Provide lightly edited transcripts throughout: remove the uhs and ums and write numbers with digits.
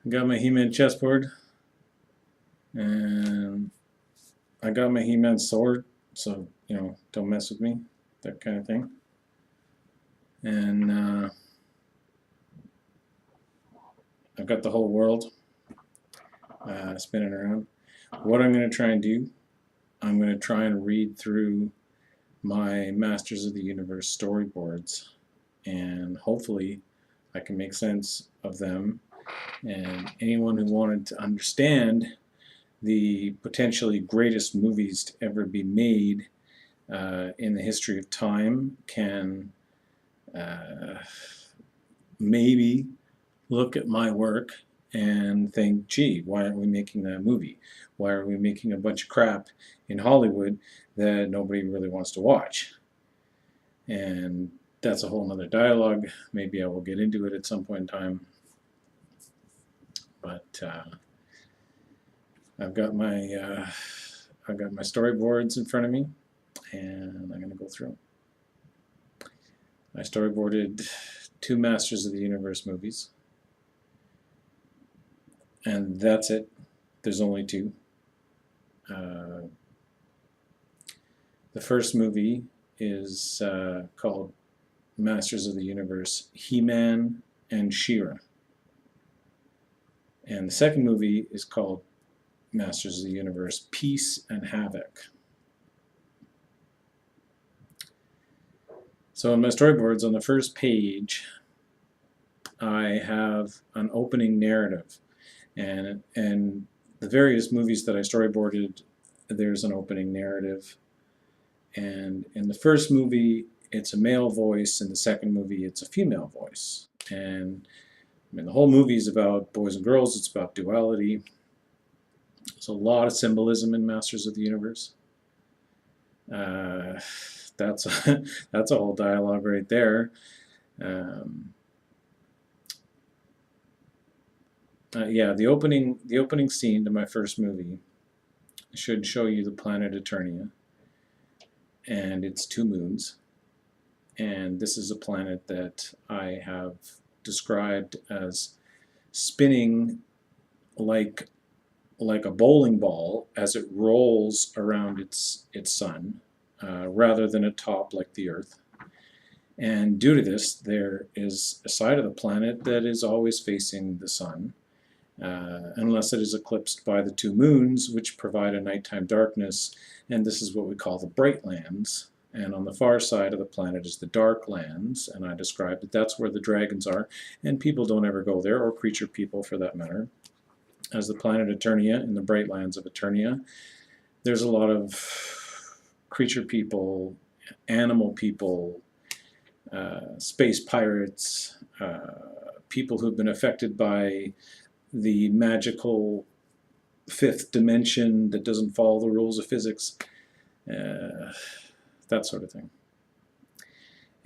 I got my He-Man chessboard, and I got my He-Man sword, so, don't mess with me, that kind of thing. And I've got the whole world spinning around. What I'm going to try and do, I'm going to try and read through my Masters of the Universe storyboards, and hopefully I can make sense of them. And anyone who wanted to understand the potentially greatest movies to ever be made in the history of time can maybe look at my work and think, gee, why aren't we making that movie? Why are we making a bunch of crap in Hollywood that nobody really wants to watch? And that's a whole nother dialogue. Maybe I will get into it at some point in time. But I've got my storyboards in front of me, and I'm going to go through them. I storyboarded 2 Masters of the Universe movies, and that's it. There's only 2. The first movie is called Masters of the Universe, He-Man and She-Ra. And the second movie is called Masters of the Universe, Peace and Havoc. So in my storyboards, on the first page, I have an opening narrative. And the various movies that I storyboarded, there's an opening narrative. And in the first movie, it's a male voice. In the second movie, it's a female voice. And I mean, the whole movie is about boys and girls. It's about duality. There's a lot of symbolism in Masters of the Universe. That's a whole dialogue right there. Yeah, the opening scene to my first movie should show you the planet Eternia and its 2 moons. And this is a planet that I have described as spinning like a bowling ball as it rolls around its sun, rather than a top like the Earth. And due to this, there is a side of the planet that is always facing the sun, unless it is eclipsed by the 2 moons, which provide a nighttime darkness, and this is what we call the bright lands. And on the far side of the planet is the dark lands, and I described that that's where the dragons are, and people don't ever go there, or creature people for that matter. As the planet Eternia in the bright lands of Eternia, there's a lot of creature people, animal people, space pirates, people who've been affected by the magical 5th dimension that doesn't follow the rules of physics, that sort of thing.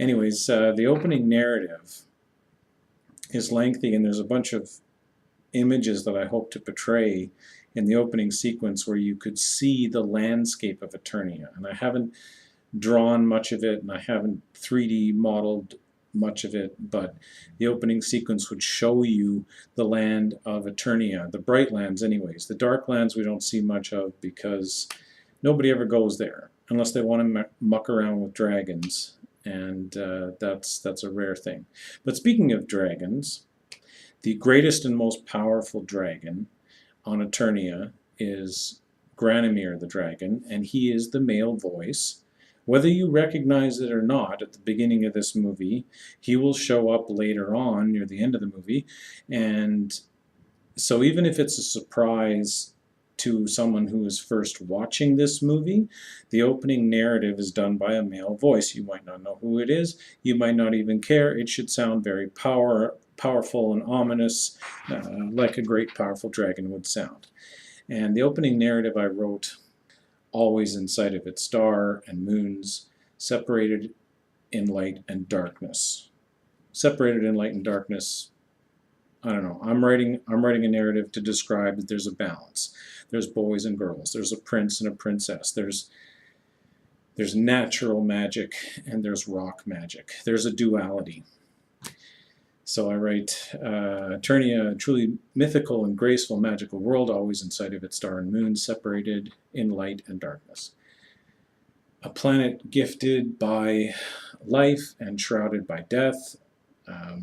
Anyways, the opening narrative is lengthy, and there's a bunch of images that I hope to portray in the opening sequence where you could see the landscape of Eternia. And I haven't drawn much of it, and I haven't 3D modeled much of it, but the opening sequence would show you the land of Eternia, the bright lands anyways. The dark lands we don't see much of because nobody ever goes there unless they want to muck around with dragons, and that's a rare thing. But speaking of dragons, the greatest and most powerful dragon on Eternia is Granomir the dragon, and he is the male voice. Whether you recognize it or not at the beginning of this movie, he will show up later on near the end of the movie. And so even if it's a surprise to someone who is first watching this movie, the opening narrative is done by a male voice. You might not know who it is. You might not even care. It should sound very powerful and ominous, like a great powerful dragon would sound. And the opening narrative I wrote always in sight of its star and moons, separated in light and darkness. Separated in light and darkness, I don't know. I'm writing a narrative to describe that there's a balance. There's boys and girls. There's a prince and a princess. There's natural magic and there's rock magic. There's a duality. So I write, Eternia, a truly mythical and graceful magical world, always in sight of its star and moon, separated in light and darkness. A planet gifted by life and shrouded by death.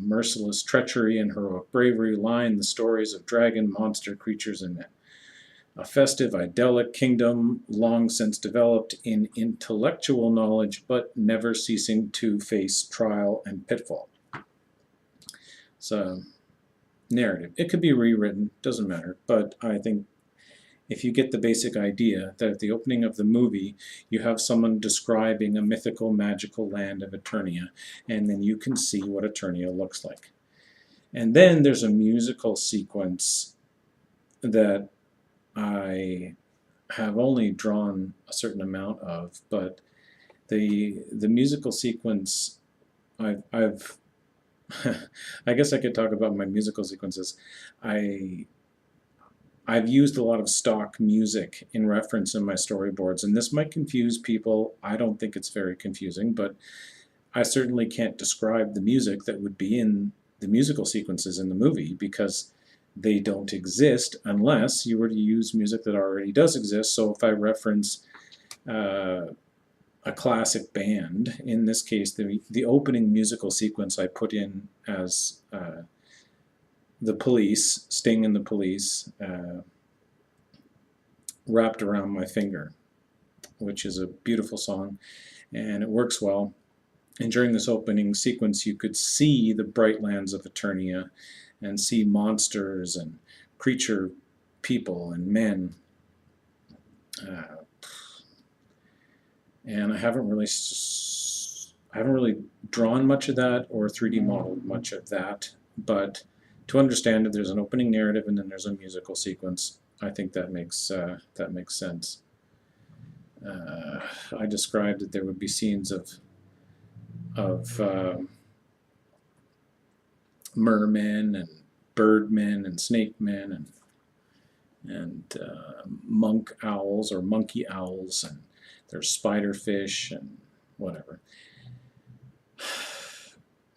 Merciless treachery and heroic bravery line the stories of dragon, monster, creatures, and men. A festive, idyllic kingdom long since developed in intellectual knowledge, but never ceasing to face trial and pitfall. It's a narrative. It could be rewritten, doesn't matter, but I think if you get the basic idea that at the opening of the movie you have someone describing a mythical, magical land of Eternia, and then you can see what Eternia looks like. And then there's a musical sequence that I have only drawn a certain amount of, but the musical sequence, I've I guess I could talk about my musical sequences. I've used a lot of stock music in reference in my storyboards, and this might confuse people. I don't think it's very confusing, but I certainly can't describe the music that would be in the musical sequences in the movie because they don't exist unless you were to use music that already does exist. So if I reference a classic band, in this case the opening musical sequence I put in as the Police, Sting and the Police, Wrapped Around My Finger, which is a beautiful song, and it works well. And during this opening sequence, you could see the bright lands of Eternia and see monsters and creature people and men. And I haven't really drawn much of that or 3D modeled much of that, but to understand that there's an opening narrative and then there's a musical sequence, I think that makes sense. I described that there would be scenes of mermen and birdmen and snake men and monk owls or monkey owls, and there's spiderfish and whatever.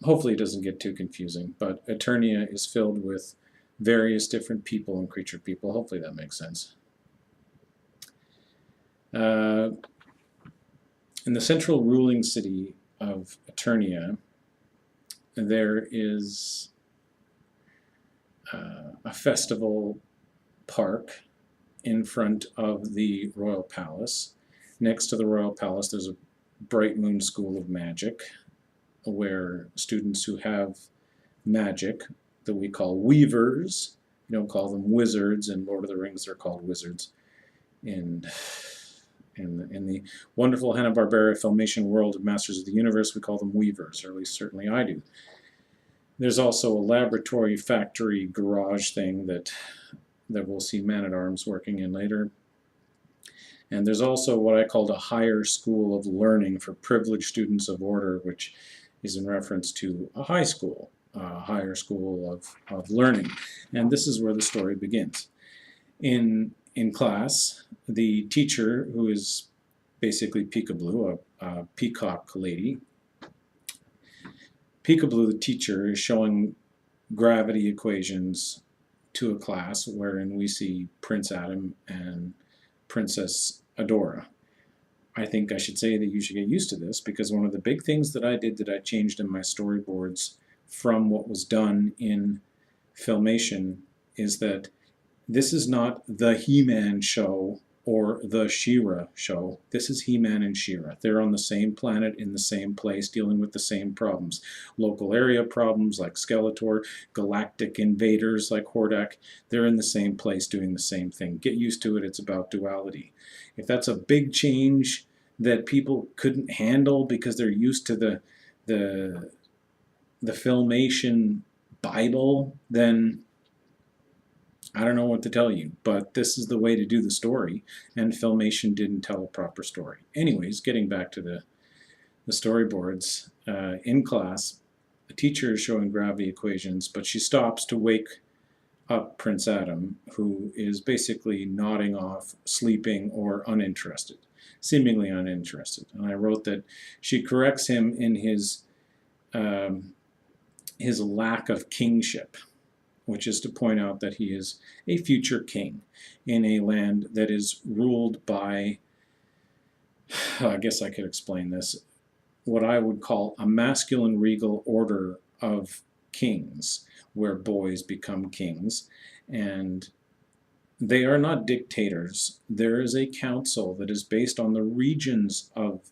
Hopefully it doesn't get too confusing, but Eternia is filled with various different people and creature people. Hopefully that makes sense. In the central ruling city of Eternia, there is a festival park in front of the Royal Palace. Next to the Royal Palace, there's a Bright Moon School of Magic, where students who have magic that we call weavers, you don't call them wizards. In Lord of the Rings, they're called wizards. In the wonderful Hanna-Barbera Filmation world of Masters of the Universe, we call them weavers, or at least certainly I do. There's also a laboratory, factory, garage thing that we'll see Man-at-Arms working in later. And there's also what I called a higher school of learning for privileged students of order, which is in reference to a high school, a higher school of learning. And this is where the story begins. In class, the teacher, who is basically Peekaboo, a peacock lady, Peekaboo, the teacher, is showing gravity equations to a class wherein we see Prince Adam and Princess Adora. I think I should say that you should get used to this, because one of the big things that I did that I changed in my storyboards from what was done in Filmation is that this is not the He-Man show or the She-Ra show. This is He-Man and She-Ra. They're on the same planet, in the same place, dealing with the same problems. Local area problems like Skeletor, galactic invaders like Hordak, they're in the same place doing the same thing. Get used to it, it's about duality. If that's a big change that people couldn't handle because they're used to the Filmation Bible, then I don't know what to tell you, but this is the way to do the story, and Filmation didn't tell a proper story. Anyways, getting back to the storyboards, in class, the teacher is showing gravity equations, but she stops to wake up Prince Adam, who is basically nodding off, sleeping, or uninterested, seemingly uninterested. And I wrote that she corrects him in his his lack of kingship, which is to point out that he is a future king in a land that is ruled by, I guess I could explain this, what I would call a masculine regal order of kings, where boys become kings. And they are not dictators. There is a council that is based on the regions of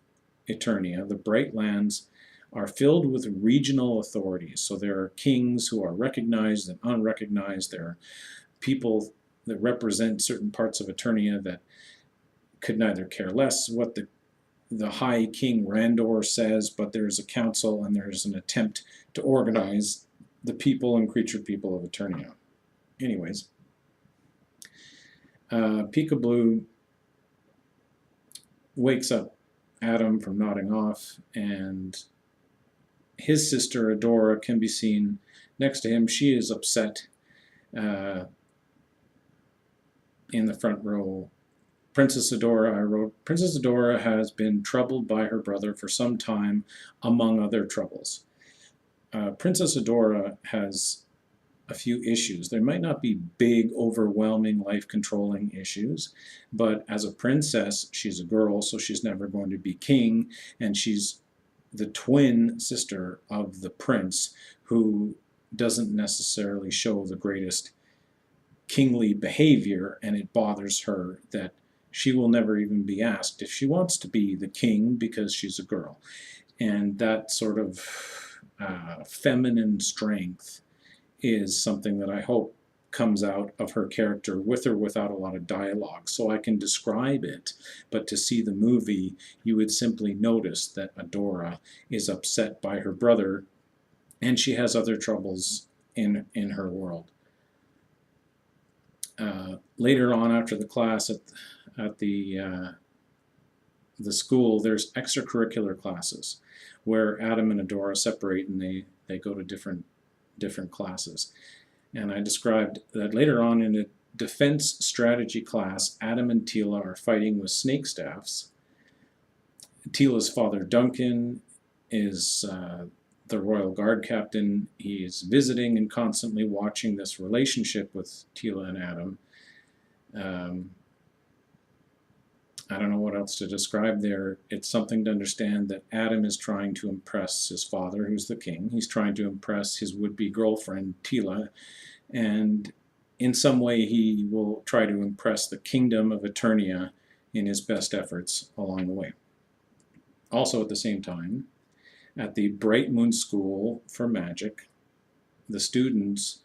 Eternia. The Bright Lands are filled with regional authorities. So there are kings who are recognized and unrecognized. There are people that represent certain parts of Eternia that could neither care less what the High King Randor says, but there's a council and there's an attempt to organize the people and creature people of Eternia. Anyways, Peekaboo wakes up Adam from nodding off, and his sister Adora can be seen next to him. She is upset in the front row. Princess Adora, I wrote, Princess Adora has been troubled by her brother for some time, among other troubles. Princess Adora has a few issues. There might not be big, overwhelming, life-controlling issues, but as a princess, she's a girl, so she's never going to be king, and she's the twin sister of the prince, who doesn't necessarily show the greatest kingly behavior, and it bothers her that she will never even be asked if she wants to be the king because she's a girl. And that sort of feminine strength is something that I hope comes out of her character, with or without a lot of dialogue. So I can describe it, but to see the movie, you would simply notice that Adora is upset by her brother, and she has other troubles in her world. Later on, after the class at the school, there's extracurricular classes where Adam and Adora separate, and they go to different classes. And I described that later on in a defense strategy class, Adam and Tila are fighting with snake staffs. Tila's father, Duncan, is the Royal Guard captain. He is visiting and constantly watching this relationship with Tila and Adam. I don't know what else to describe there. It's something to understand that Adam is trying to impress his father, who's the king. He's trying to impress his would-be girlfriend, Tila, and in some way he will try to impress the kingdom of Eternia in his best efforts along the way. Also at the same time, at the Bright Moon School for Magic, the students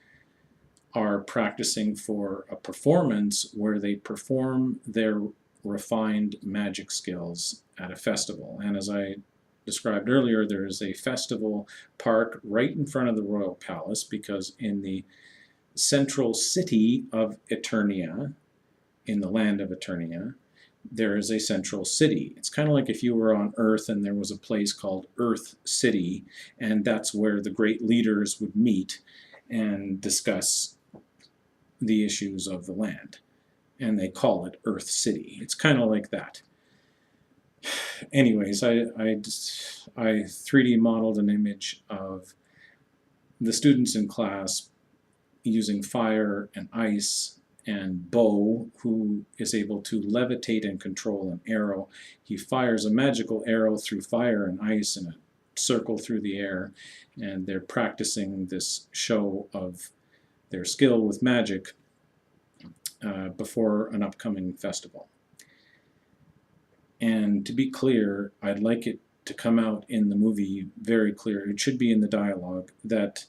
are practicing for a performance where they perform their refined magic skills at a festival. And as I described earlier, there is a festival park right in front of the royal palace, because in the central city of Eternia, in the land of Eternia, there is a central city. It's kind of like if you were on Earth and there was a place called Earth City, and that's where the great leaders would meet and discuss the issues of the land. And they call it Earth City. It's kind of like that. Anyways, I 3D modeled an image of the students in class using fire and ice, and Bo, who is able to levitate and control an arrow. He fires a magical arrow through fire and ice in a circle through the air, and they're practicing this show of their skill with magic before an upcoming festival. And to be clear, I'd like it to come out in the movie very clear, it should be in the dialogue, that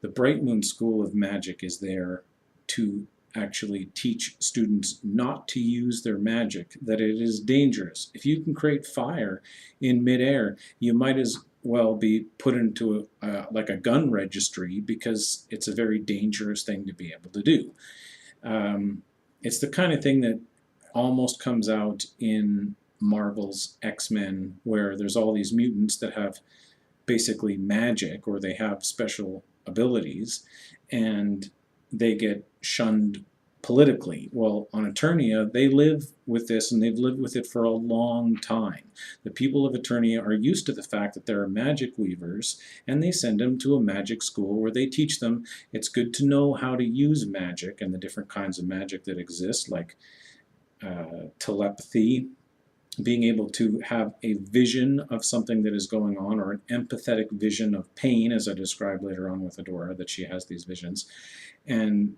the Bright Moon School of Magic is there to actually teach students not to use their magic, that it is dangerous. If you can create fire in midair, you might as well be put into like a gun registry, because it's a very dangerous thing to be able to do. It's the kind of thing that almost comes out in Marvel's X-Men, where there's all these mutants that have basically magic, or they have special abilities, and they get shunned politically. Well, on Eternia, they live with this, and they've lived with it for a long time. The people of Eternia are used to the fact that there are magic weavers, and they send them to a magic school where they teach them it's good to know how to use magic and the different kinds of magic that exist, like telepathy, being able to have a vision of something that is going on, or an empathetic vision of pain, as I described later on with Adora, that she has these visions, and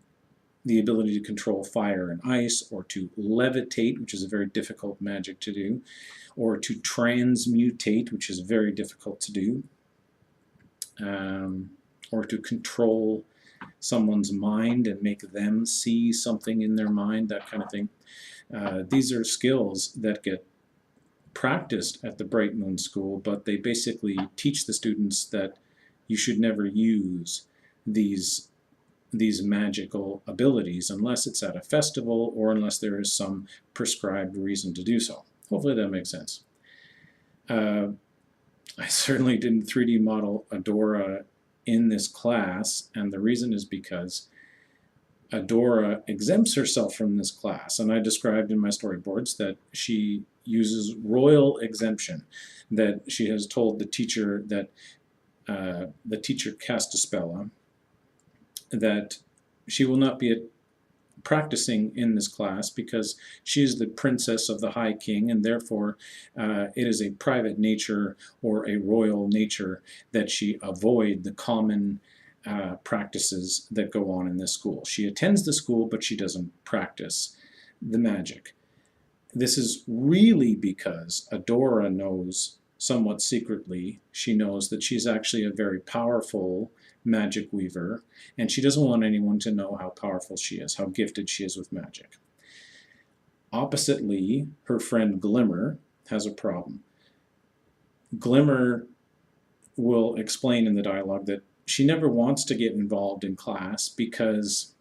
the ability to control fire and ice, or to levitate, which is a very difficult magic to do, or to transmutate, which is very difficult to do, or to control someone's mind and make them see something in their mind, that kind of thing. These are skills that get practiced at the Bright Moon School, but they basically teach the students that you should never use these magical abilities unless it's at a festival or unless there is some prescribed reason to do so. Hopefully that makes sense. I certainly didn't 3D model Adora in this class, and the reason is because Adora exempts herself from this class, and I described in my storyboards that she uses royal exemption, that she has told the teacher that the teacher Castaspella that she will not be practicing in this class because she is the princess of the High King, and therefore it is a private nature or a royal nature that she avoid the common practices that go on in this school. She attends the school, but she doesn't practice the magic. This is really because Adora knows, somewhat secretly, she knows that she's actually a very powerful magic weaver, and she doesn't want anyone to know how powerful she is, how gifted she is with magic. Oppositely, her friend Glimmer has a problem. Glimmer will explain in the dialogue that she never wants to get involved in class because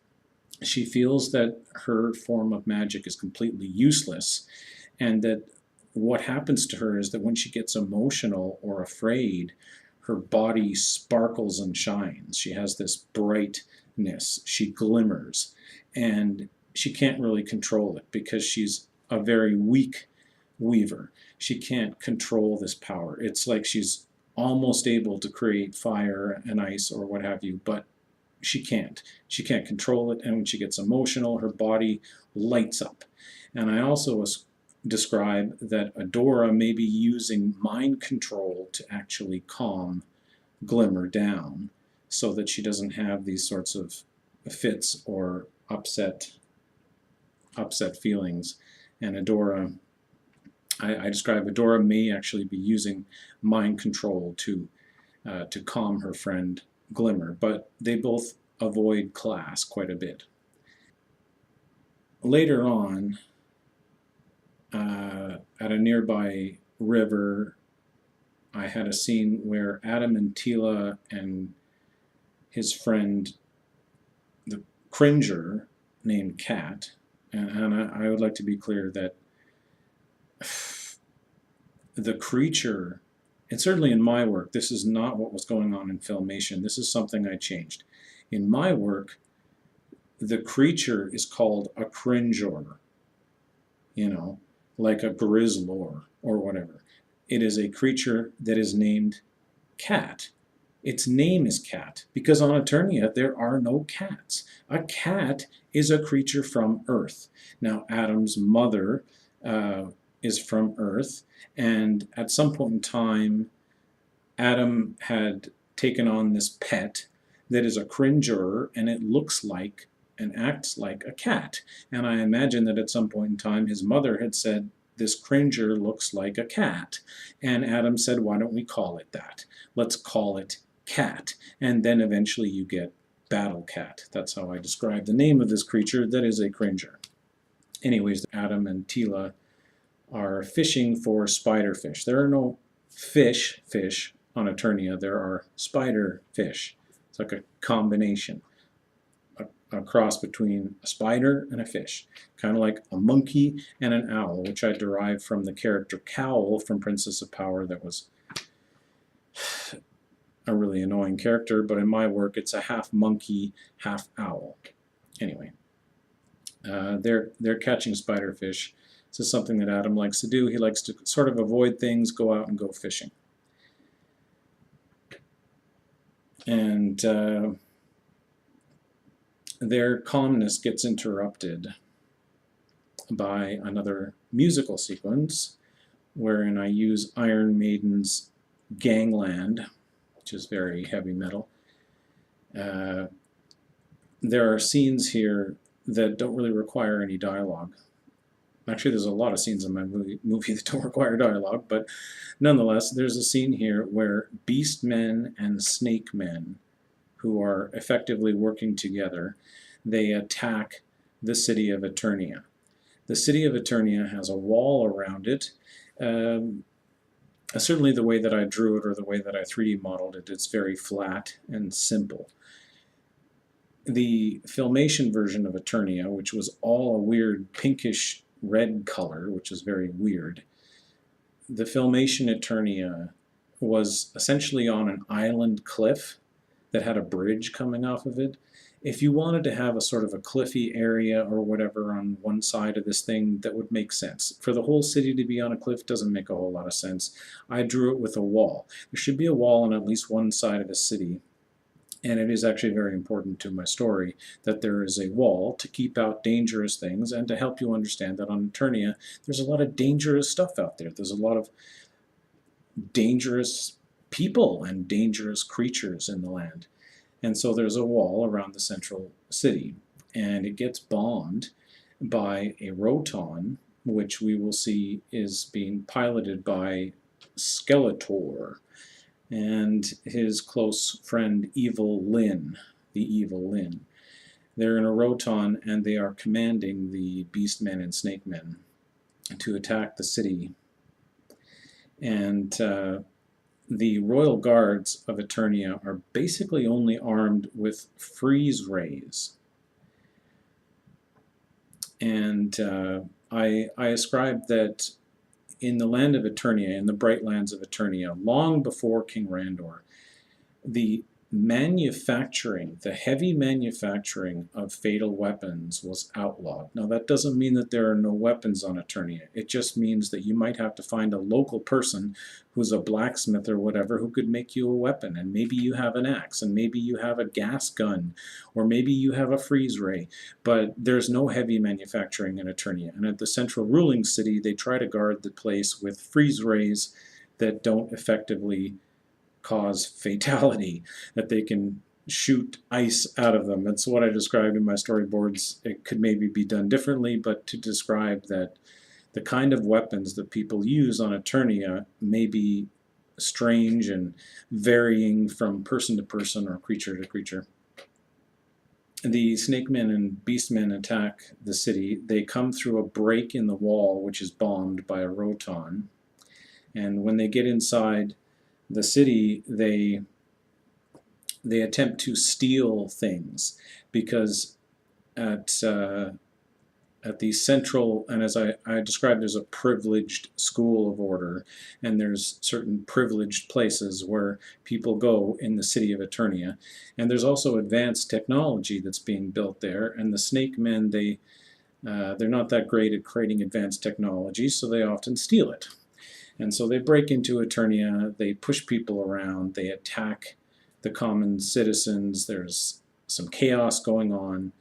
she feels that her form of magic is completely useless, and that what happens to her is that when she gets emotional or afraid, her body sparkles and shines. She has this brightness. She glimmers. And she can't really control it because she's a very weak weaver. She can't control this power. It's like she's almost able to create fire and ice or what have you, but she can't. She can't control it, and when she gets emotional, her body lights up. And I also describe that Adora may be using mind control to actually calm Glimmer down so that she doesn't have these sorts of fits or upset feelings. And Adora, I describe Adora may actually be using mind control to calm her friend Glimmer, but they both avoid class quite a bit. Later on, at a nearby river, I had a scene where Adam and Tila and his friend, the Cringer, named Cat, and I would like to be clear that the creature, and certainly in my work, this is not what was going on in Filmation. This is something I changed. In my work, the creature is called a Cringer, you know, like a Grizzlor or whatever. It is a creature that is named Cat. Its name is Cat because on Eternia there are no cats. A cat is a creature from Earth. Now Adam's mother is from Earth, and at some point in time Adam had taken on this pet that is a Cringer, and it looks like and acts like a cat. And I imagine that at some point in time his mother had said, this Cringer looks like a cat. And Adam said, why don't we call it that? Let's call it Cat. And then eventually you get Battle Cat. That's how I describe the name of this creature that is a Cringer. Anyways, Adam and Tila are fishing for spiderfish. There are no fish on Eternia. There are spider fish. It's like a combination, a cross between a spider and a fish, kind of like a monkey and an owl, which I derived from the character Cowl from Princess of Power. That was a really annoying character, but in my work it's a half monkey, half owl. Anyway, They're catching spiderfish. This is something that Adam likes to do. He likes to sort of avoid things, go out and go fishing. And their calmness gets interrupted by another musical sequence wherein I use Iron Maiden's Gangland, which is very heavy metal. There are scenes here that don't really require any dialogue. Actually, there's a lot of scenes in my movie that don't require dialogue, but nonetheless, there's a scene here where beast men and snake men, who are effectively working together, they attack the city of Eternia. The city of Eternia has a wall around it. Certainly the way that I drew it or the way that I 3D modeled it, it's very flat and simple. The Filmation version of Eternia, which was all a weird pinkish red color, which is very weird, the Filmation Eternia was essentially on an island cliff that had a bridge coming off of it. If you wanted to have a sort of a cliffy area or whatever on one side of this thing, that would make sense. For the whole city to be on a cliff doesn't make a whole lot of sense. I drew it with a wall. There should be a wall on at least one side of the city. And it is actually very important to my story that there is a wall to keep out dangerous things and to help you understand that on Eternia, there's a lot of dangerous stuff out there. There's a lot of dangerous people and dangerous creatures in the land. And so there's a wall around the central city, and it gets bombed by a Roton, which we will see is being piloted by Skeletor and his close friend Evil Lyn, the Evil Lyn. They're in a Roton, and they are commanding the Beastmen and Snake Men to attack the city. And the royal guards of Eternia are basically only armed with freeze rays. And I ascribed that in the land of Eternia, in the bright lands of Eternia, long before King Randor, the manufacturing, the heavy manufacturing of fatal weapons was outlawed. Now that doesn't mean that there are no weapons on Eternia. It just means that you might have to find a local person who's a blacksmith or whatever who could make you a weapon, and maybe you have an axe, and maybe you have a gas gun, or maybe you have a freeze ray, but there's no heavy manufacturing in Eternia. And at the central ruling city, they try to guard the place with freeze rays that don't effectively cause fatality, that they can shoot ice out of them. That's what I described in my storyboards. It could maybe be done differently, but to describe that the kind of weapons that people use on Eternia may be strange and varying from person to person or creature to creature. The Snake Men and Beast Men attack the city. They come through a break in the wall, which is bombed by a Roton. And when they get inside the city, they attempt to steal things, because at the central, and as I described, there's a privileged school of order, and there's certain privileged places where people go in the city of Eternia, and there's also advanced technology that's being built there, and the Snake Men, they're not that great at creating advanced technology, so they often steal it. And so they break into Eternia, they push people around, they attack the common citizens, there's some chaos going on.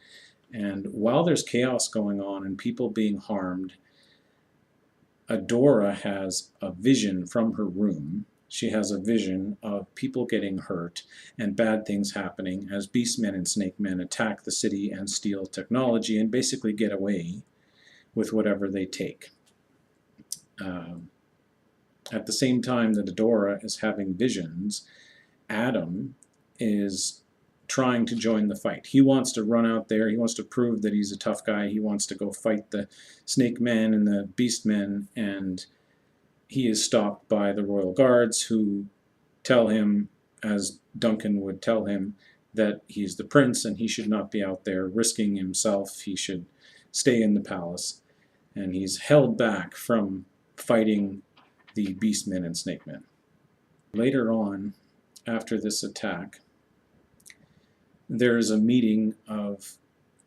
And while there's chaos going on and people being harmed, Adora has a vision from her room. She has a vision of people getting hurt and bad things happening as Beastmen and Snake Men attack the city and steal technology and basically get away with whatever they take. At the same time that Adora is having visions, Adam is trying to join the fight. He wants to run out there. He wants to prove that he's a tough guy. He wants to go fight the Snake Men and the Beast Men, and he is stopped by the royal guards, who tell him, as Duncan would tell him, that he's the prince and he should not be out there risking himself. He should stay in the palace. And he's held back from fighting the Beastmen and Snake Men. Later on, after this attack, there is a meeting of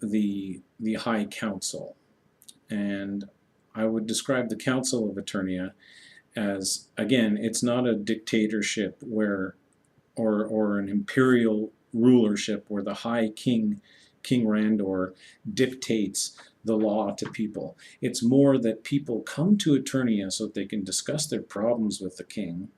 the High Council. And I would describe the Council of Eternia as, again, it's not a dictatorship where, or an imperial rulership where the High King, King Randor, dictates the law to people. It's more that people come to Eternia so that they can discuss their problems with the king,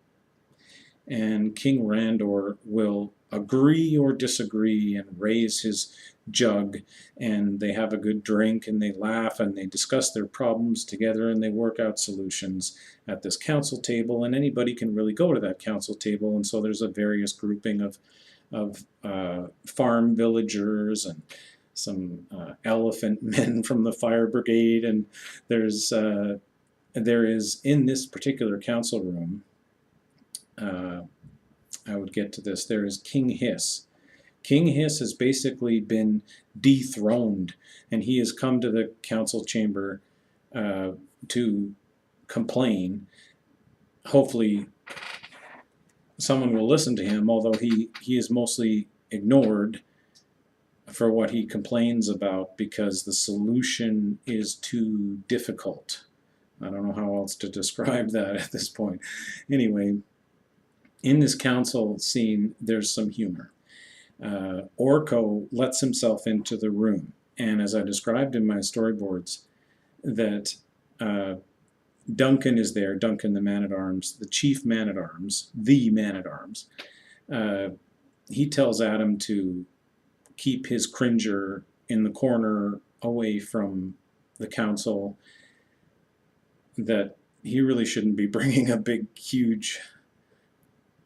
and King Randor will agree or disagree and raise his jug, and they have a good drink and they laugh and they discuss their problems together and they work out solutions at this council table, and anybody can really go to that council table. And so there's a various grouping of farm villagers and some elephant men from the fire brigade, and there is in this particular council room, I would get to this, there is King Hiss. King Hiss has basically been dethroned, and he has come to the council chamber to complain. Hopefully someone will listen to him, although he is mostly ignored for what he complains about because the solution is too difficult. I don't know how else to describe that at this point. Anyway, in this council scene, there's some humor. Orko lets himself into the room, and as I described in my storyboards, that Duncan is there, Duncan the man-at-arms, the chief man-at-arms, the man-at-arms. He tells Adam to keep his cringer in the corner away from the council, that he really shouldn't be bringing a big, huge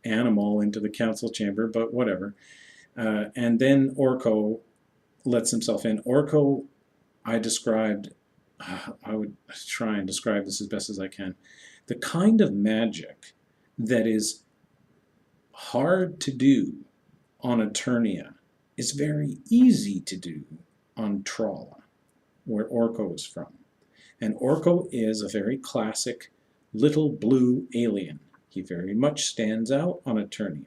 animal into the council chamber, but whatever. And then Orko lets himself in. Orko, I would try and describe this as best as I can. The kind of magic that is hard to do on Eternia is very easy to do on Trolla, where Orko is from. And Orko is a very classic little blue alien. He very much stands out on Eternia.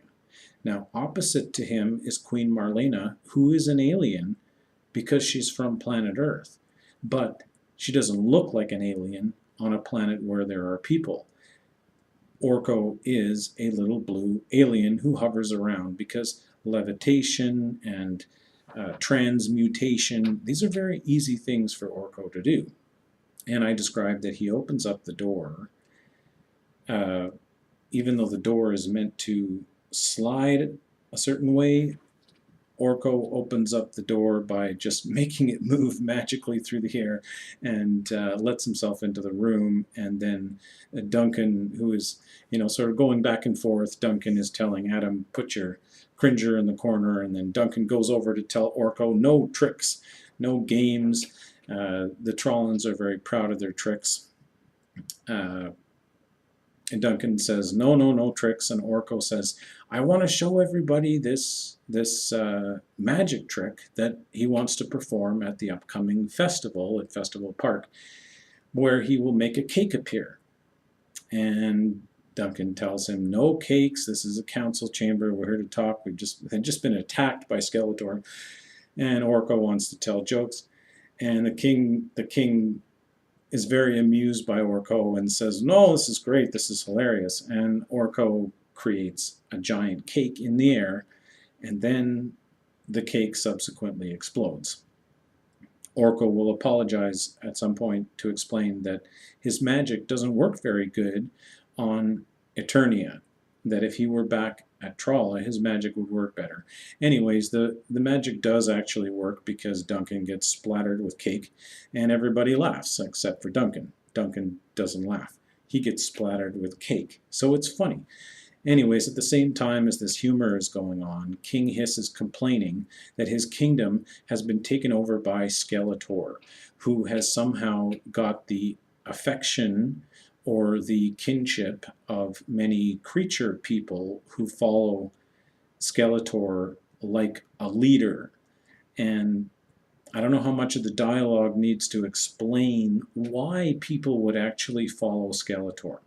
Now, opposite to him is Queen Marlena, who is an alien because she's from planet Earth. But she doesn't look like an alien on a planet where there are people. Orko is a little blue alien who hovers around because levitation and transmutation, these are very easy things for Orko to do. And I described that he opens up the door, even though the door is meant to slide a certain way. Orko opens up the door by just making it move magically through the air and lets himself into the room. And then Duncan, who is, sort of going back and forth, Duncan is telling Adam, put your cringer in the corner, and then Duncan goes over to tell Orko, no tricks, no games. The Trollans are very proud of their tricks. And Duncan says, no tricks. And Orko says, I want to show everybody this magic trick that he wants to perform at the upcoming festival at Festival Park, where he will make a cake appear. And Duncan tells him, no cakes, this is a council chamber, we're here to talk, we've just been attacked by Skeletor. And Orko wants to tell jokes. And the king is very amused by Orko and says, no, this is great, this is hilarious. And Orko creates a giant cake in the air, and then the cake subsequently explodes. Orko will apologize at some point to explain that his magic doesn't work very good on Eternia, that if he were back at Trolla, his magic would work better. Anyways, the magic does actually work because Duncan gets splattered with cake and everybody laughs except for Duncan. Duncan doesn't laugh. He gets splattered with cake. So it's funny. Anyways, at the same time as this humor is going on, King Hiss is complaining that his kingdom has been taken over by Skeletor, who has somehow got the affection or the kinship of many creature people who follow Skeletor like a leader. And I don't know how much of the dialogue needs to explain why people would actually follow Skeletor.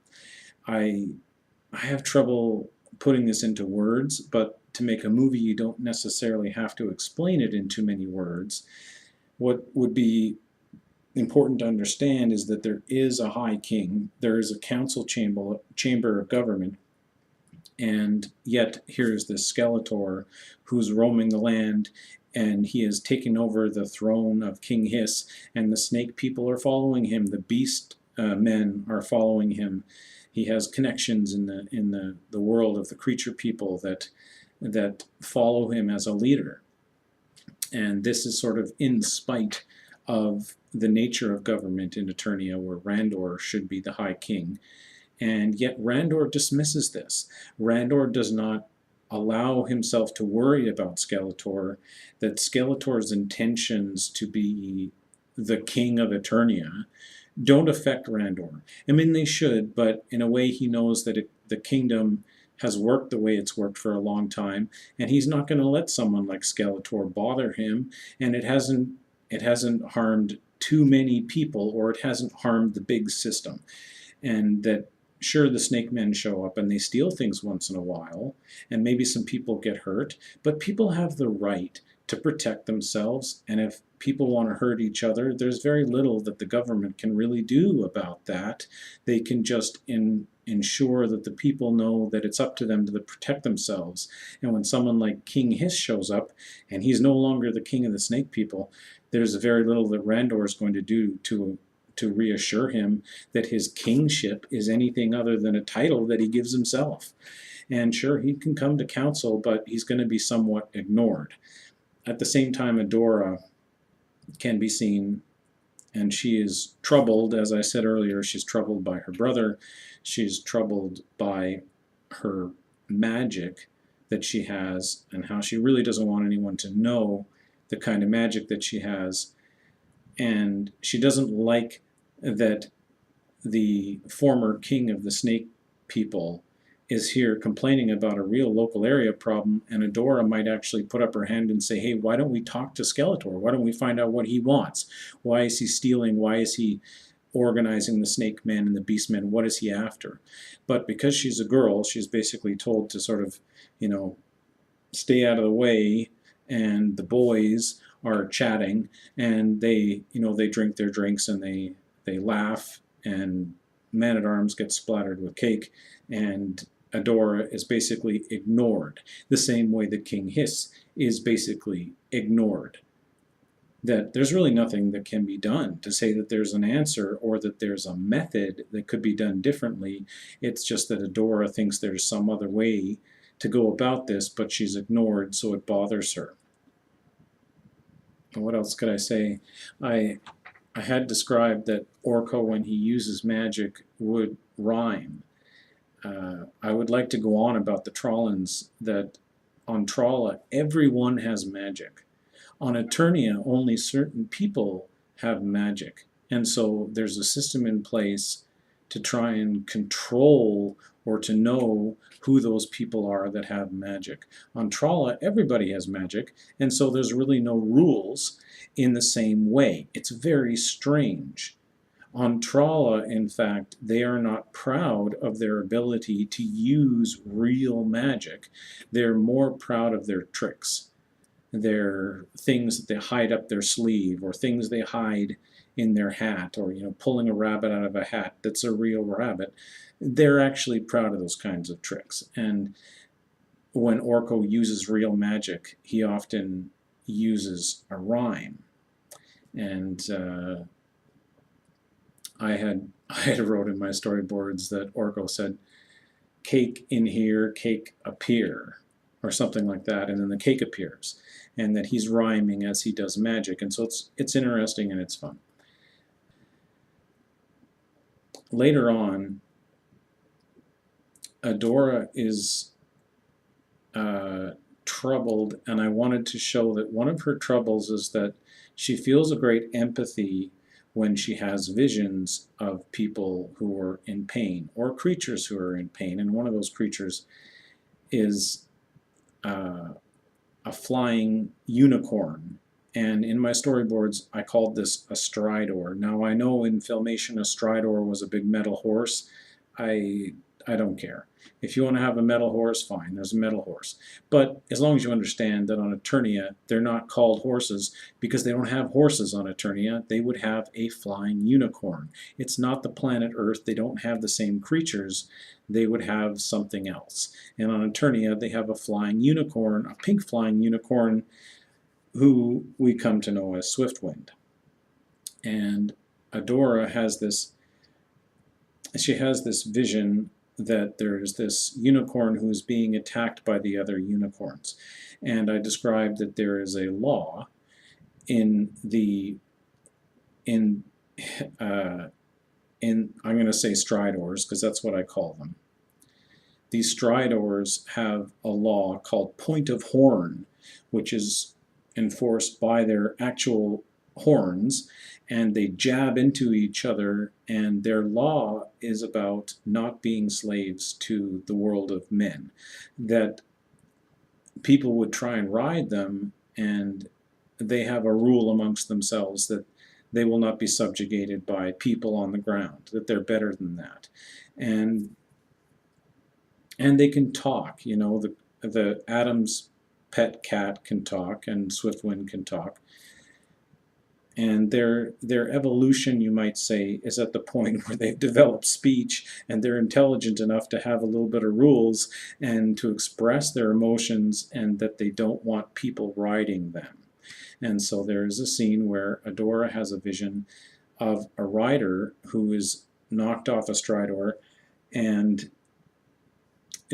I have trouble putting this into words, but to make a movie you don't necessarily have to explain it in too many words. What would be important to understand is that there is a high king, there is a council chamber of government, and yet here's this Skeletor who's roaming the land, and he has taken over the throne of King Hiss, and the snake people are following him, the beast men are following him. He has connections in the world of the creature people that follow him as a leader. And this is sort of in spite of the nature of government in Eternia, where Randor should be the High King. And yet Randor dismisses this. Randor does not allow himself to worry about Skeletor, that Skeletor's intentions to be the king of Eternia don't affect Randor. I mean, they should, but in a way he knows that the kingdom has worked the way it's worked for a long time, and he's not going to let someone like Skeletor bother him, and it hasn't harmed too many people, or it hasn't harmed the big system. And that, sure, the snake men show up and they steal things once in a while, and maybe some people get hurt, but people have the right to protect themselves, and if people want to hurt each other, there's very little that the government can really do about that. They can just ensure that the people know that it's up to them to protect themselves. And when someone like King Hiss shows up, and he's no longer the king of the snake people, there's very little that Randor is going to do to reassure him that his kingship is anything other than a title that he gives himself. And sure, he can come to council, but he's going to be somewhat ignored. At the same time, Adora can be seen, and she is troubled, as I said earlier, she's troubled by her brother, she's troubled by her magic that she has, and how she really doesn't want anyone to know the kind of magic that she has. And she doesn't like that the former king of the snake people is here complaining about a real local area problem, and Adora might actually put up her hand and say, hey, why don't we talk to Skeletor? Why don't we find out what he wants? Why is he stealing? Why is he organizing the snake men and the beast men? What is he after? But because she's a girl, she's basically told to sort of, stay out of the way, and the boys are chatting, and they drink their drinks, and they laugh, and Man-at-Arms gets splattered with cake, and Adora is basically ignored, the same way that King Hiss is basically ignored. That there's really nothing that can be done to say that there's an answer or that there's a method that could be done differently. It's just that Adora thinks there's some other way to go about this, but she's ignored, so it bothers her. What else could I say? I had described that Orko, when he uses magic, would rhyme. I would like to go on about the Trollans, that on Trolla, everyone has magic. On Eternia, only certain people have magic. And so there's a system in place to try and control or to know who those people are that have magic. On Trolla, everybody has magic, and so there's really no rules in the same way. It's very strange. On Trolla, in fact, they are not proud of their ability to use real magic. They're more proud of their tricks. They're things that they hide up their sleeve, or things they hide in their hat, or pulling a rabbit out of a hat that's a real rabbit. They're actually proud of those kinds of tricks. And when Orko uses real magic, he often uses a rhyme. And I had wrote in my storyboards that Orko said, cake in here, cake appear, or something like that, and then the cake appears, and that he's rhyming as he does magic, and so it's interesting and it's fun. Later on, Adora is troubled, and I wanted to show that one of her troubles is that she feels a great empathy when she has visions of people who are in pain, or creatures who are in pain, and one of those creatures is a flying unicorn. And in my storyboards, I called this a stridor. Now, I know in Filmation a stridor was a big metal horse. I I don't care. If you want to have a metal horse, fine, there's a metal horse. But as long as you understand that on Eternia, they're not called horses because they don't have horses on Eternia. They would have a flying unicorn. It's not the planet Earth. They don't have the same creatures. They would have something else. And on Eternia, they have a flying unicorn, a pink flying unicorn, who we come to know as Swiftwind. And Adora has this, she has this vision that there's this unicorn who is being attacked by the other unicorns. And I described that there is a law in the, I'm going to say stridors because that's what I call them. These stridors have a law called point of horn, which is enforced by their actual horns, and they jab into each other, and their law is about not being slaves to the world of men, that people would try and ride them, and they have a rule amongst themselves that they will not be subjugated by people on the ground, that they're better than that. And they can talk, you know, the Adam's pet cat can talk, and Swiftwind can talk. And their evolution, you might say, is at the point where they've developed speech and they're intelligent enough to have a little bit of rules and to express their emotions, and that they don't want people riding them. And so there is a scene where Adora has a vision of a rider who is knocked off a stridor, and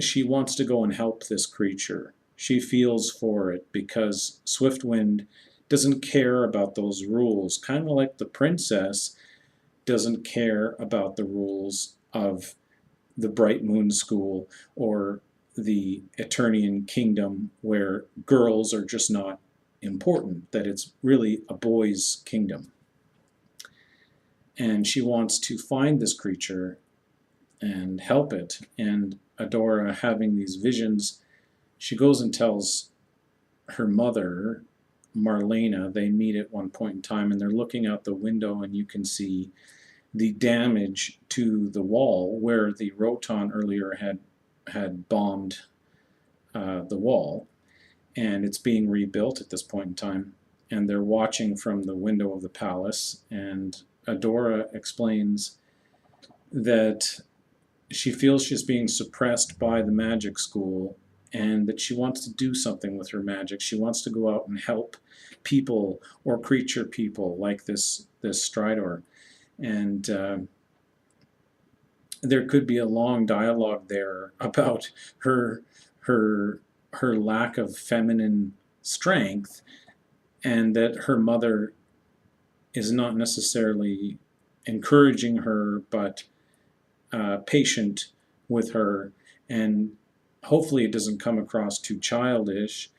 she wants to go and help this creature. She feels for it because Swiftwind doesn't care about those rules, kind of like the princess doesn't care about the rules of the Bright Moon School or the Eternian Kingdom, where girls are just not important, that it's really a boys' kingdom. And she wants to find this creature and help it. And Adora, having these visions, she goes and tells her mother, Marlena. They meet at one point in time, and they're looking out the window, and you can see the damage to the wall where the Roton earlier had bombed the wall, and it's being rebuilt at this point in time. And they're watching from the window of the palace, and Adora explains that she feels she's being suppressed by the magic school, and that she wants to do something with her magic. She wants to go out and help people or creature people like this Stridor. And there could be a long dialogue there about her lack of feminine strength, and that her mother is not necessarily encouraging her, but patient with her, and hopefully it doesn't come across too childish.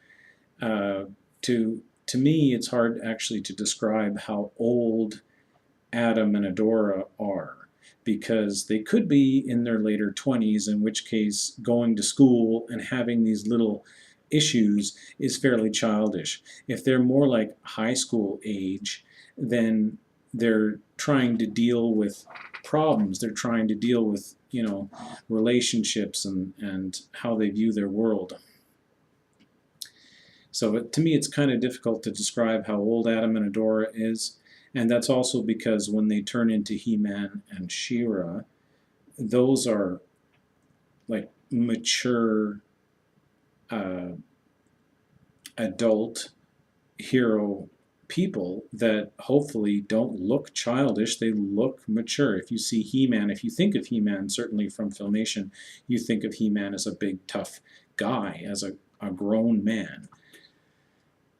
To me, it's hard actually to describe how old Adam and Adora are, because they could be in their later 20s, in which case going to school and having these little issues is fairly childish. If they're more like high school age, then they're trying to deal with problems. They're trying to deal with, you know, relationships and how they view their world. So to me, it's kind of difficult to describe how old Adam and Adora is. And that's also because when they turn into He-Man and She-Ra, those are like mature adult hero people that hopefully don't look childish. They look mature. If you see He-Man, if you think of He-Man, certainly from Filmation, you think of He-Man as a big tough guy, as a grown man.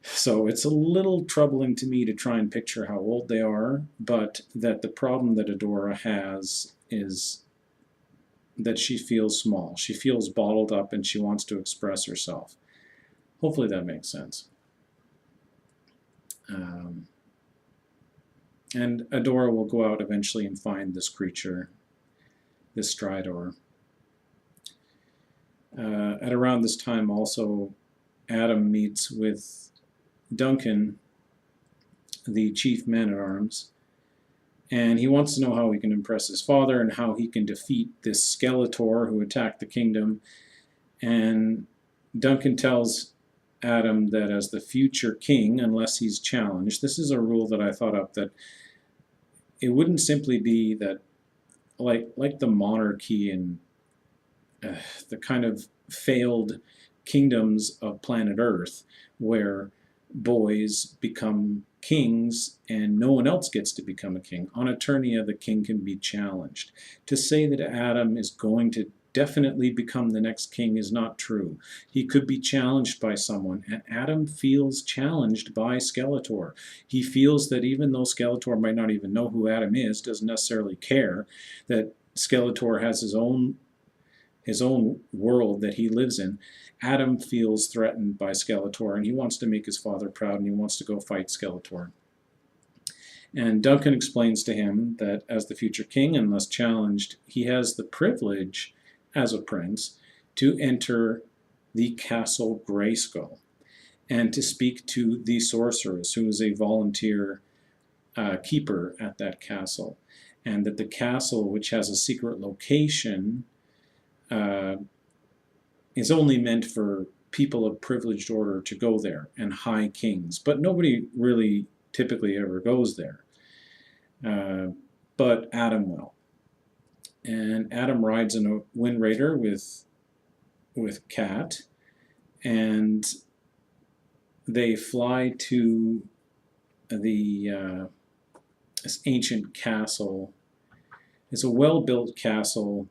So it's a little troubling to me to try and picture how old they are, but that the problem that Adora has is that she feels small. She feels bottled up, and she wants to express herself. Hopefully that makes sense. And Adora will go out eventually and find this creature, this Stridor. At around this time also, Adam meets with Duncan, the chief man-at-arms, And he wants to know how he can impress his father and how he can defeat this Skeletor who attacked the kingdom. And Duncan tells Adam that as the future king, unless he's challenged, this is a rule that I thought up, that it wouldn't simply be that, like the monarchy and the kind of failed kingdoms of planet Earth, where boys become kings and no one else gets to become a king. On Eternia, the king can be challenged. To say that Adam is going to definitely become the next king is not true. He could be challenged by someone, and Adam feels challenged by Skeletor. He feels that even though Skeletor might not even know who Adam is, doesn't necessarily care, that Skeletor has his own world that he lives in. Adam feels threatened by Skeletor, and he wants to make his father proud, and he wants to go fight Skeletor. And Duncan explains to him that as the future king, unless challenged, he has the privilege, as a prince, to enter the Castle Grayskull and to speak to the sorceress, who is a volunteer keeper at that castle. And that the castle, which has a secret location, is only meant for people of privileged order to go there, and high kings. But nobody really typically ever goes there. But Adam will. And Adam rides in a Wind Raider with Cat, and they fly to the this ancient castle. It's a well-built castle,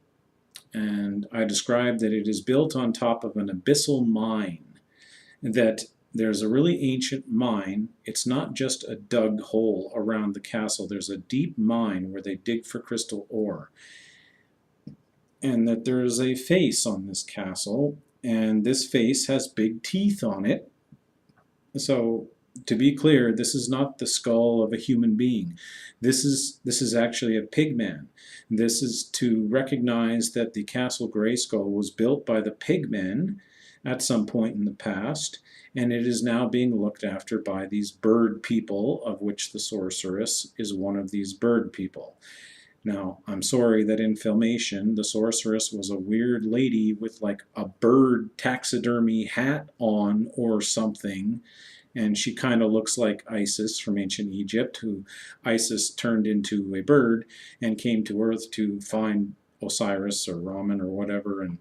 and I described that it is built on top of an abyssal mine, that there's a really ancient mine. It's not just a dug hole around the castle. There's a deep mine where they dig for crystal ore. And that there's a face on this castle, and this face has big teeth on it. So, to be clear, this is not the skull of a human being. This is actually a pigman. This is to recognize that the Castle Grayskull was built by the pigmen at some point in the past, and it is now being looked after by these bird people, of which the sorceress is one of these bird people. Now, I'm sorry that in Filmation, the sorceress was a weird lady with like a bird taxidermy hat on or something, and she kind of looks like Isis from ancient Egypt, who Isis turned into a bird and came to Earth to find Osiris or Ramen or whatever, and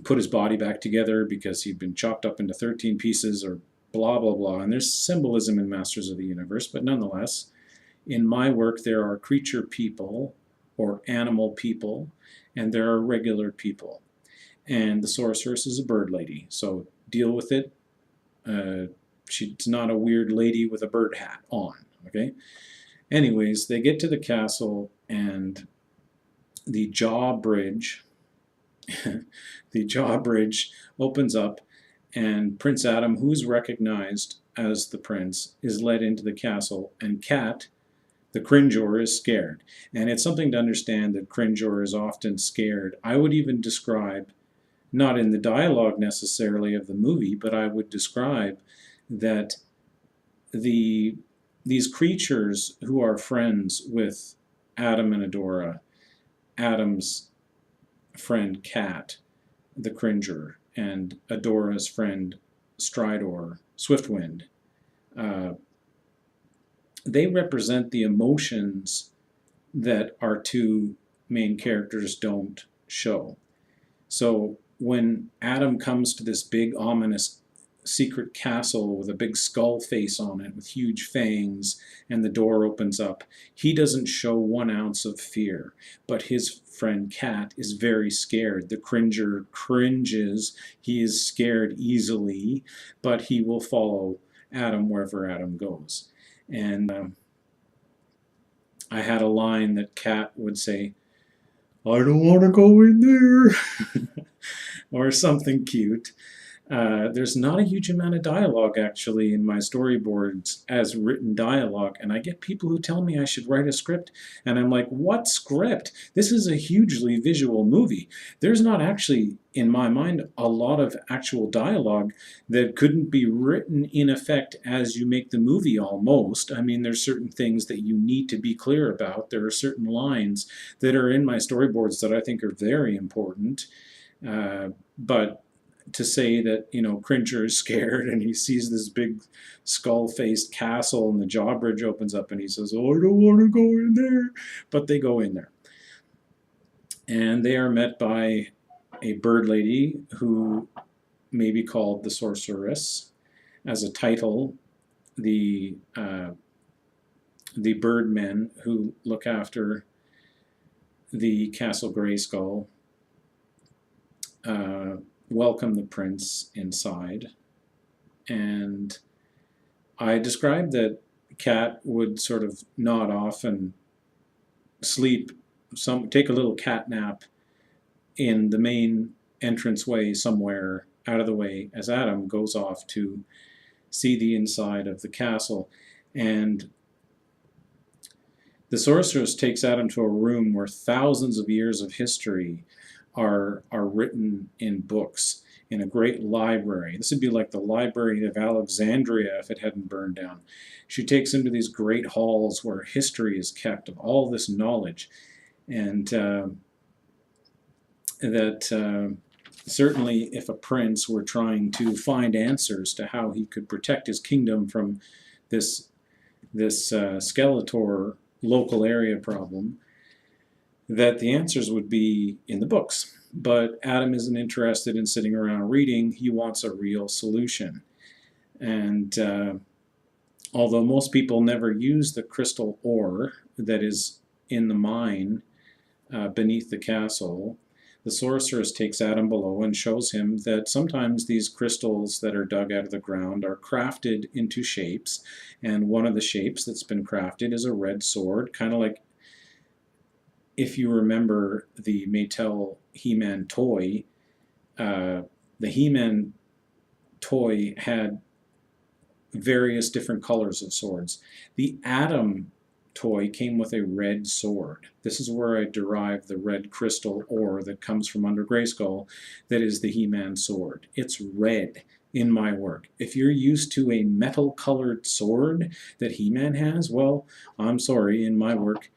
put his body back together because he'd been chopped up into 13 pieces, or blah, blah, blah. And there's symbolism in Masters of the Universe, but nonetheless, in my work, there are creature people or animal people, and there are regular people. And the sorceress is a bird lady, so deal with it. She's not a weird lady with a bird hat on, okay? Anyways, they get to the castle, and the drawbridge, the drawbridge opens up, and Prince Adam, who's recognized as the prince, is led into the castle, and Cat, the Cringor, is scared. And it's something to understand that Cringor is often scared. I would even describe, not in the dialogue necessarily of the movie, but I would describe that these creatures who are friends with Adam and Adora, Adam's friend Cat, the Cringor, and Adora's friend Stridor, Swiftwind, they represent the emotions that our two main characters don't show. So when Adam comes to this big, ominous secret castle with a big skull face on it with huge fangs, and the door opens up, he doesn't show 1 ounce of fear, but his friend Cat is very scared. The Cringor cringes. He is scared easily, but he will follow Adam wherever Adam goes. And I had a line that Cat would say, "I don't want to go in there," or something cute. There's not a huge amount of dialogue actually in my storyboards as written dialogue, and I get people who tell me I should write a script, and I'm like, what script? This is a hugely visual movie. There's not actually, in my mind, a lot of actual dialogue that couldn't be written in effect as you make the movie almost. I mean, there's certain things that you need to be clear about. There are certain lines that are in my storyboards that I think are very important, but to say that, you know, Cringer is scared and he sees this big skull-faced castle and the drawbridge opens up and he says, oh, I don't want to go in there. But they go in there. And they are met by a bird lady who may be called the sorceress. As a title, the birdmen who look after the Castle Grayskull welcome the prince inside, and I described that Cat would sort of nod off and sleep, take a little cat nap in the main entranceway somewhere out of the way as Adam goes off to see the inside of the castle. And the sorceress takes Adam to a room where thousands of years of history are written in books in a great library. This would be like the Library of Alexandria if it hadn't burned down. She takes him to these great halls where history is kept of all this knowledge, and certainly if a prince were trying to find answers to how he could protect his kingdom from this Skeletor local area problem, that the answers would be in the books. But Adam isn't interested in sitting around reading. He wants a real solution. And although most people never use the crystal ore that is in the mine beneath the castle, the sorceress takes Adam below and shows him that sometimes these crystals that are dug out of the ground are crafted into shapes. And one of the shapes that's been crafted is a red sword, kind of like, if you remember the Mattel He-Man toy, the He-Man toy had various different colors of swords. The Adam toy came with a red sword. This is where I derived the red crystal ore that comes from under Grayskull that is the He-Man sword. It's red in my work. If you're used to a metal-colored sword that He-Man has, well, I'm sorry, in my work,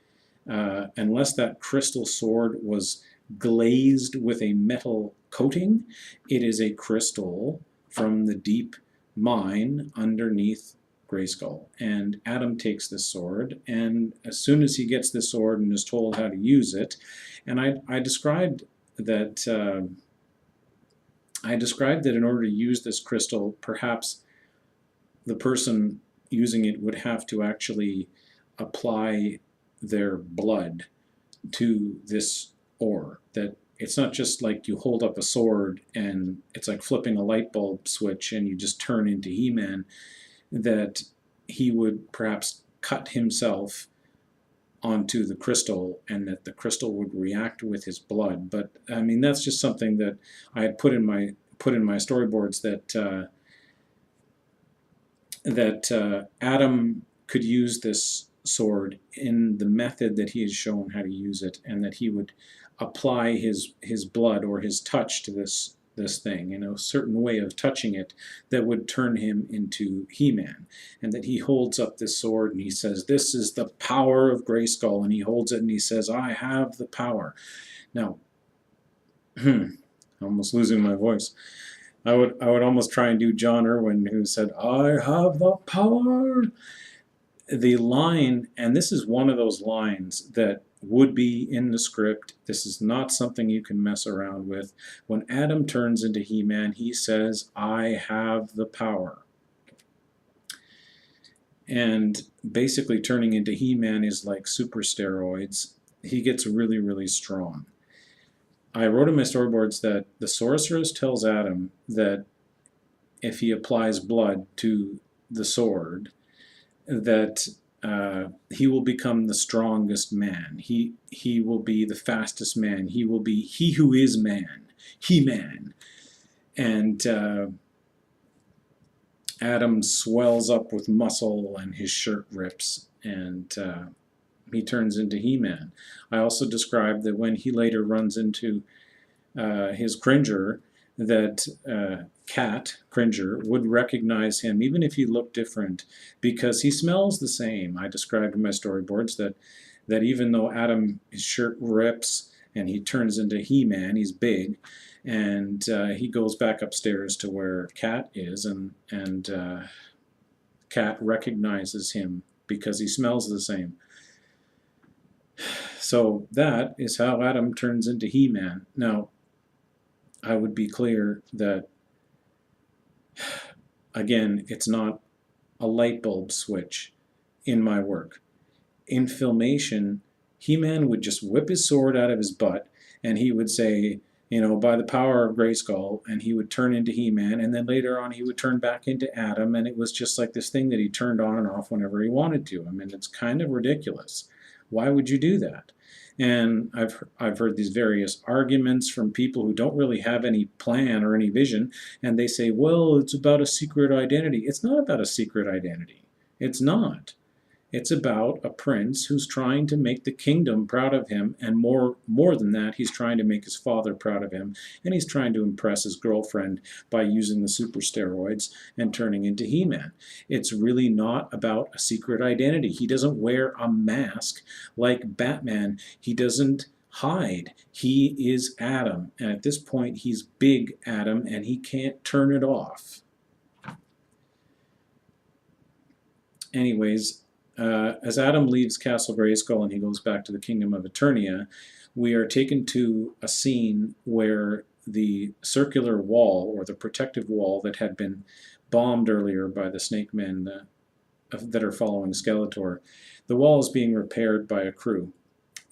unless that crystal sword was glazed with a metal coating, it is a crystal from the deep mine underneath Grayskull. And Adam takes this sword, and as soon as he gets this sword and is told how to use it, and I described that in order to use this crystal, perhaps the person using it would have to actually apply their blood to this ore. That it's not just like you hold up a sword and it's like flipping a light bulb switch and you just turn into He-Man, that he would perhaps cut himself onto the crystal and that the crystal would react with his blood. But I mean, that's just something that I had put in my storyboards, that Adam could use this sword in the method that he has shown how to use it, and that he would apply his blood or his touch to this thing, you know, a certain way of touching it that would turn him into He-Man. And that he holds up this sword and he says, this is the power of Grayskull, and he holds it and he says, I have the power. Now, almost losing my voice. I would almost try and do John Irwin, who said, I have the power. The line, and this is one of those lines that would be in the script. This is not something you can mess around with. When Adam turns into He-Man, he says, I have the power. And basically turning into He-Man is like super steroids. He gets really, really strong. I wrote in my storyboards that the sorceress tells Adam that if he applies blood to the sword, that he will become the strongest man. He will be the fastest man. He will be he who is man, He-Man. And Adam swells up with muscle and his shirt rips, and he turns into He-Man. I also described that when he later runs into his Cringer, that Cat Cringer would recognize him even if he looked different because he smells the same. I described in my storyboards that even though Adam, his shirt rips and he turns into He-Man, he's big, and he goes back upstairs to where Cat is, and Cat recognizes him because he smells the same. So that is how Adam turns into He-Man. Now, I would be clear that, again, it's not a light bulb switch in my work. In Filmation, He-Man would just whip his sword out of his butt and he would say, you know, by the power of Grayskull, and he would turn into He-Man, and then later on he would turn back into Adam, and it was just like this thing that he turned on and off whenever he wanted to. I mean, it's kind of ridiculous. Why would you do that? And I've heard these various arguments from people who don't really have any plan or any vision, and they say, well, it's about a secret identity. It's not about a secret identity. It's not. It's about a prince who's trying to make the kingdom proud of him, and more than that, he's trying to make his father proud of him, and he's trying to impress his girlfriend by using the super steroids and turning into He-Man. It's really not about a secret identity. He doesn't wear a mask like Batman. He doesn't hide. He is Adam, and at this point, he's big Adam, and he can't turn it off. Anyways, as Adam leaves Castle Grayskull and he goes back to the Kingdom of Eternia, we are taken to a scene where the circular wall, or the protective wall that had been bombed earlier by the snake men that are following Skeletor, the wall is being repaired by a crew.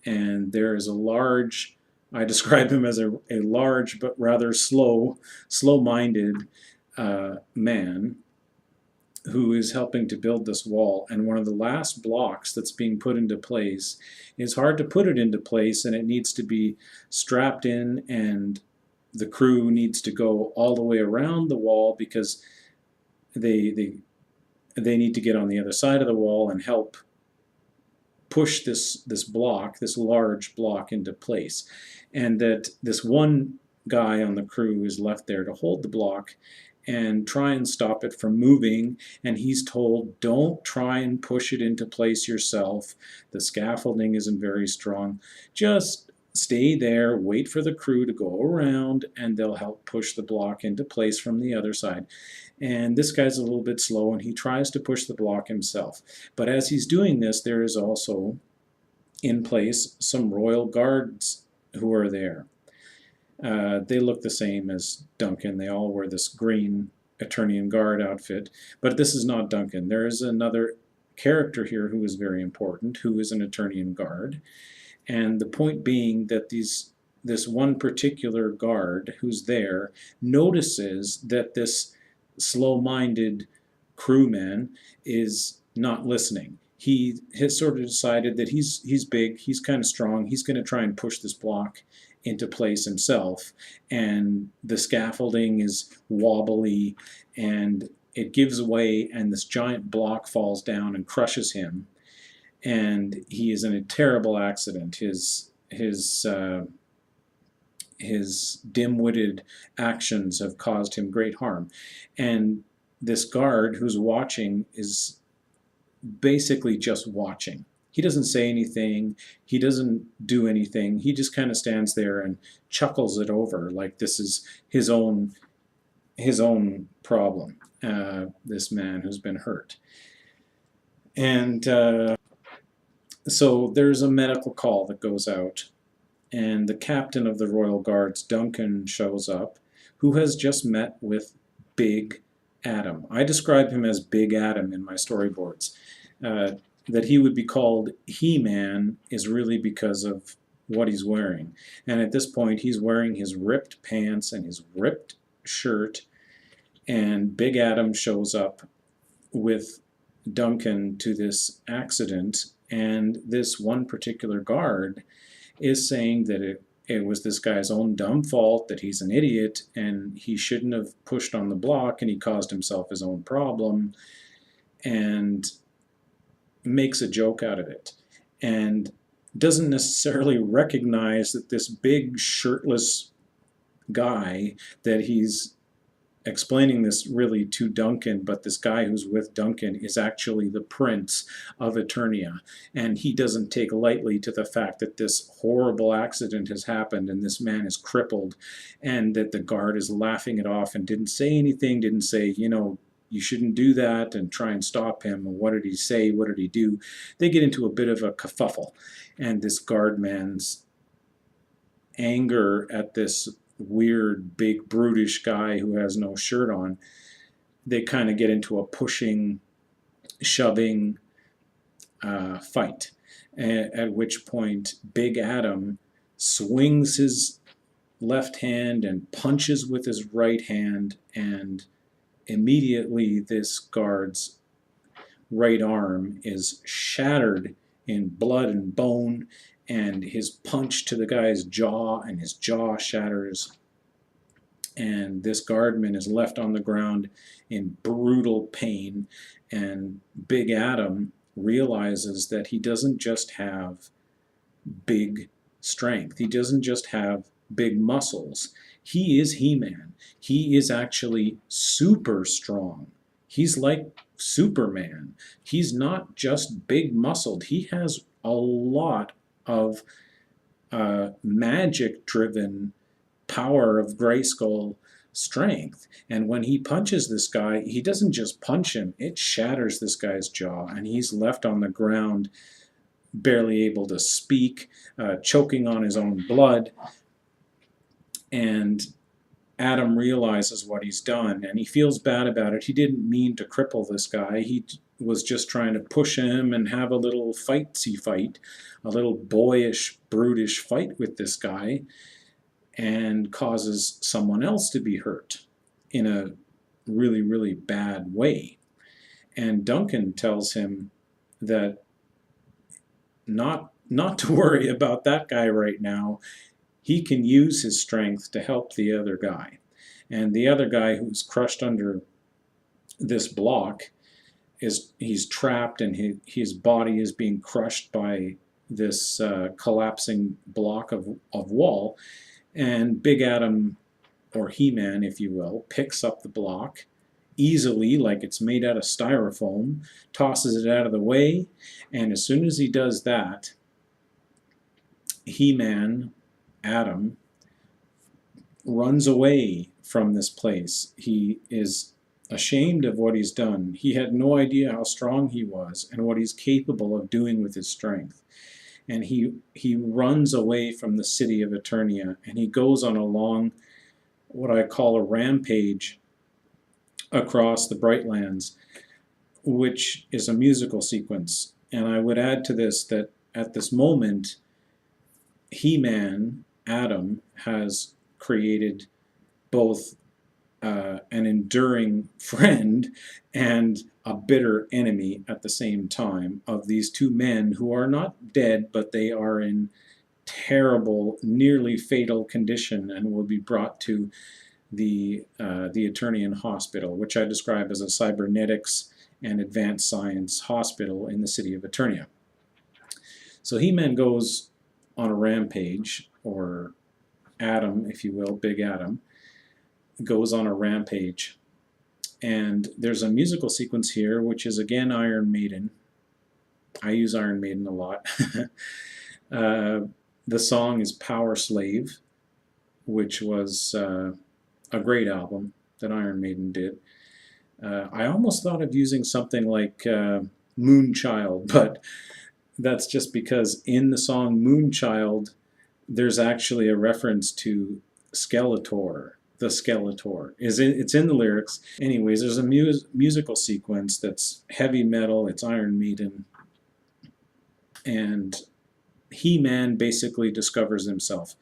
And there is a large, I describe him as a large but rather slow-minded man who is helping to build this wall. And one of the last blocks that's being put into place is hard to put it into place, and it needs to be strapped in, and the crew needs to go all the way around the wall because they need to get on the other side of the wall and help push this block, this large block, into place. And that this one guy on the crew is left there to hold the block and try and stop it from moving, and he's told, don't try and push it into place yourself. The scaffolding isn't very strong. Just stay there, wait for the crew to go around, and they'll help push the block into place from the other side. And this guy's a little bit slow, and he tries to push the block himself. But as he's doing this, there is also in place some royal guards who are there. They look the same as Duncan. They all wear this green Eternian Guard outfit. But this is not Duncan. There is another character here who is very important, who is an Eternian Guard. And the point being that this one particular guard who's there notices that this slow-minded crewman is not listening. He has sort of decided that he's big, he's kind of strong, he's going to try and push this block into place himself, and the scaffolding is wobbly and it gives way, and this giant block falls down and crushes him, and he is in a terrible accident. His dim-witted actions have caused him great harm, and this guard who's watching is basically just watching. He doesn't say anything, he doesn't do anything, he just kind of stands there and chuckles it over like this is his own problem, this man who's been hurt. And so there's a medical call that goes out, and the captain of the Royal Guards, Duncan, shows up, who has just met with Big Adam. I describe him as Big Adam in my storyboards. That he would be called He-Man is really because of what he's wearing. And at this point, he's wearing his ripped pants and his ripped shirt, and Big Adam shows up with Duncan to this accident, and this one particular guard is saying that it was this guy's own dumb fault that he's an idiot and he shouldn't have pushed on the block and he caused himself his own problem, and makes a joke out of it, and doesn't necessarily recognize that this big shirtless guy that he's explaining this really to Duncan, but this guy who's with Duncan is actually the prince of Eternia, and he doesn't take lightly to the fact that this horrible accident has happened and this man is crippled, and that the guard is laughing it off and didn't say anything, didn't say, you know, you shouldn't do that, and try and stop him. And what did he say? What did he do? They get into a bit of a kerfuffle, and this guard man's anger at this weird, big, brutish guy who has no shirt on, they kind of get into a pushing, shoving fight, at which point Big Adam swings his left hand and punches with his right hand, and immediately this guard's right arm is shattered in blood and bone, and his punch to the guy's jaw, and his jaw shatters, and this guardman is left on the ground in brutal pain. And Big Adam realizes that he doesn't just have big strength, he doesn't just have big muscles, he is He-Man. He is actually super strong. He's like Superman. He's not just big muscled, he has a lot of magic-driven power of Grayskull strength. And when he punches this guy, he doesn't just punch him, it shatters this guy's jaw, and he's left on the ground, barely able to speak, choking on his own blood. And Adam realizes what he's done, and he feels bad about it. He didn't mean to cripple this guy. He was just trying to push him and have a little fightsy fight, a little boyish, brutish fight with this guy, and causes someone else to be hurt in a really, really bad way. And Duncan tells him that not to worry about that guy right now. He can use his strength to help the other guy. And the other guy, who's crushed under this block, he's trapped, and his body is being crushed by this collapsing block of wall. And Big Adam, or He-Man if you will, picks up the block easily, like it's made out of styrofoam, tosses it out of the way, and as soon as he does that, He-Man, Adam, runs away from this place. He is ashamed of what he's done. He had no idea how strong he was and what he's capable of doing with his strength. And he runs away from the city of Eternia, and he goes on a long, what I call a rampage across the Brightlands, which is a musical sequence. And I would add to this that at this moment, He-Man, Adam, has created both an enduring friend and a bitter enemy at the same time, of these two men who are not dead, but they are in terrible, nearly fatal condition, and will be brought to the Eternian Hospital, which I describe as a cybernetics and advanced science hospital in the city of Eternia. So He-Man goes on a rampage, or Adam, if you will, Big Adam, goes on a rampage. And there's a musical sequence here, which is again Iron Maiden. I use Iron Maiden a lot. The song is Power Slave, which was a great album that Iron Maiden did. I almost thought of using something like Moonchild, but that's just because in the song Moonchild, there's actually a reference to Skeletor. The Skeletor. It's in the lyrics. Anyways, there's a musical sequence that's heavy metal, it's Iron Maiden, and He-Man basically discovers himself.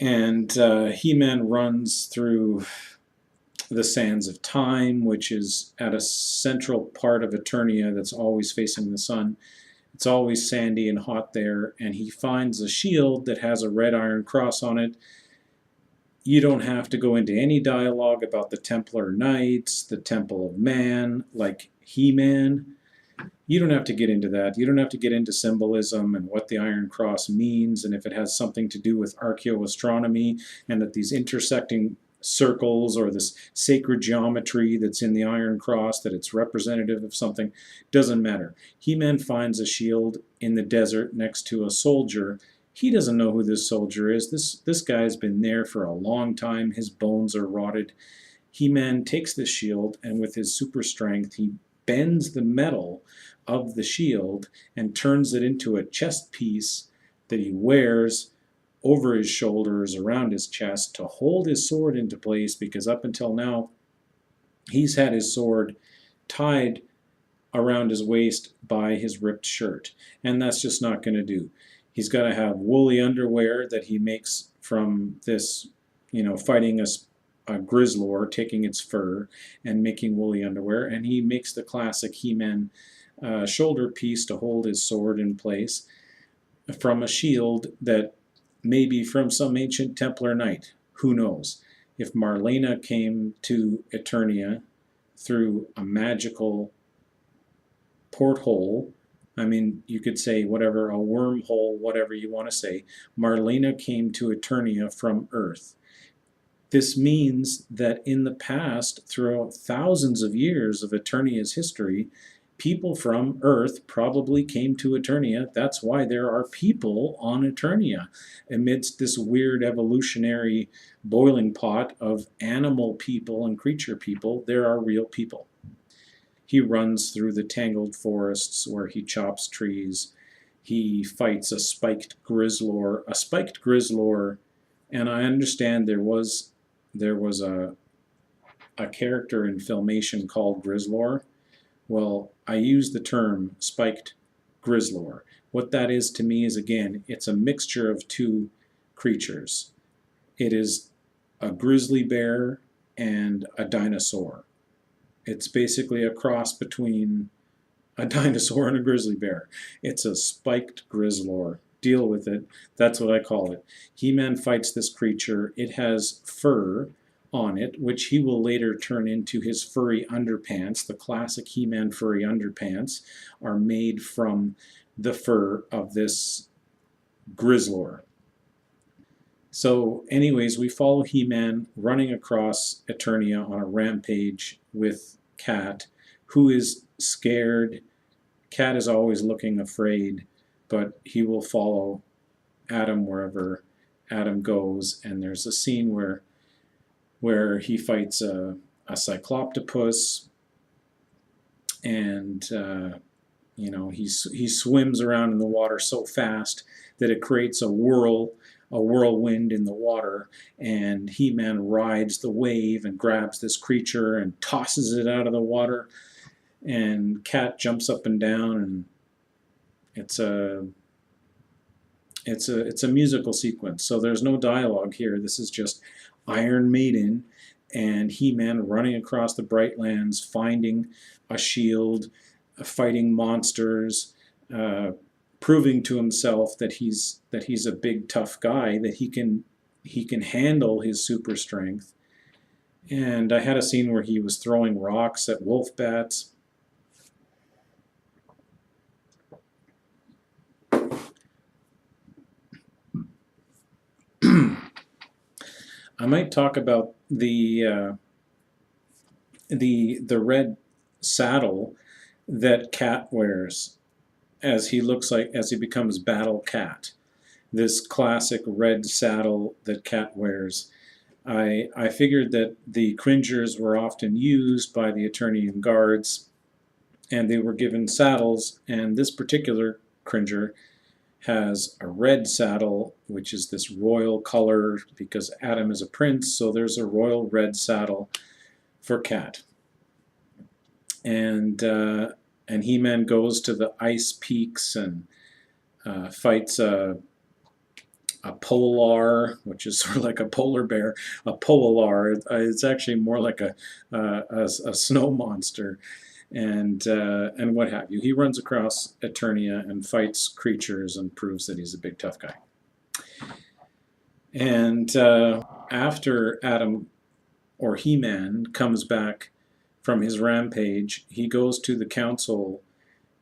And He-Man runs through the sands of time, which is at a central part of Eternia that's always facing the sun. It's always sandy and hot there, and he finds a shield that has a red iron cross on it. You don't have to go into any dialogue about the Templar Knights, the Temple of Man, like He-Man. You don't have to get into that. You don't have to get into symbolism and what the Iron Cross means and if it has something to do with archaeoastronomy and that these intersecting circles or this sacred geometry that's in the Iron Cross, that it's representative of something, doesn't matter. He-Man finds a shield in the desert next to a soldier. He doesn't know who this soldier is. This guy's been there for a long time. His bones are rotted. He-Man takes this shield, and with his super strength, he bends the metal of the shield and turns it into a chest piece that he wears over his shoulders, around his chest, to hold his sword into place, because up until now, he's had his sword tied around his waist by his ripped shirt, and that's just not going to do. He's got to have woolly underwear that he makes from this, fighting a grizzlor, taking its fur and making woolly underwear, and he makes the classic He-Man shoulder piece to hold his sword in place from a shield that may be from some ancient Templar knight. Who knows? If Marlena came to Eternia through a magical porthole, I mean, you could say whatever, a wormhole, whatever you want to say, Marlena came to Eternia from Earth. This means that in the past, throughout thousands of years of Eternia's history, people from Earth probably came to Eternia. That's why there are people on Eternia. Amidst this weird evolutionary boiling pot of animal people and creature people, there are real people. He runs through the tangled forests where he chops trees. He fights a spiked grizzlor. And I understand there was a character in Filmation called Grizzlor. Well, I use the term spiked grizzlor. What that is to me is, again, it's a mixture of two creatures. It is a grizzly bear and a dinosaur. It's basically a cross between a dinosaur and a grizzly bear. It's a spiked grizzlor. Deal with it. That's what I call it. He-Man fights this creature. It has fur on it, which he will later turn into his furry underpants. The classic He-Man furry underpants are made from the fur of this grizzlor. So anyways, we follow He-Man running across Eternia on a rampage with Cat, who is scared. Cat is always looking afraid, but he will follow Adam wherever Adam goes. And there's a scene where he fights a cycloptopus, and he swims around in the water so fast that it creates a whirlwind in the water, and He-Man rides the wave and grabs this creature and tosses it out of the water, and Cat jumps up and down, and it's a musical sequence. So there's no dialogue here. This is just Iron Maiden and He-Man running across the Bright Lands, finding a shield, fighting monsters, proving to himself that he's a big tough guy, that he can handle his super strength. And I had a scene where he was throwing rocks at wolf bats. I might talk about the red saddle that Cat wears as he becomes Battle Cat. This classic red saddle that Cat wears. I figured that the cringers were often used by the Eternian guards, and they were given saddles, and this particular cringer has a red saddle, which is this royal color because Adam is a prince, so there's a royal red saddle for Cat. And He-Man goes to the ice peaks and fights a polar, which is sort of like a polar bear. A polar, it's actually more like a snow monster. and what have you. He runs across Eternia and fights creatures and proves that he's a big tough guy. And after Adam, or He-Man, comes back from his rampage, he goes to the council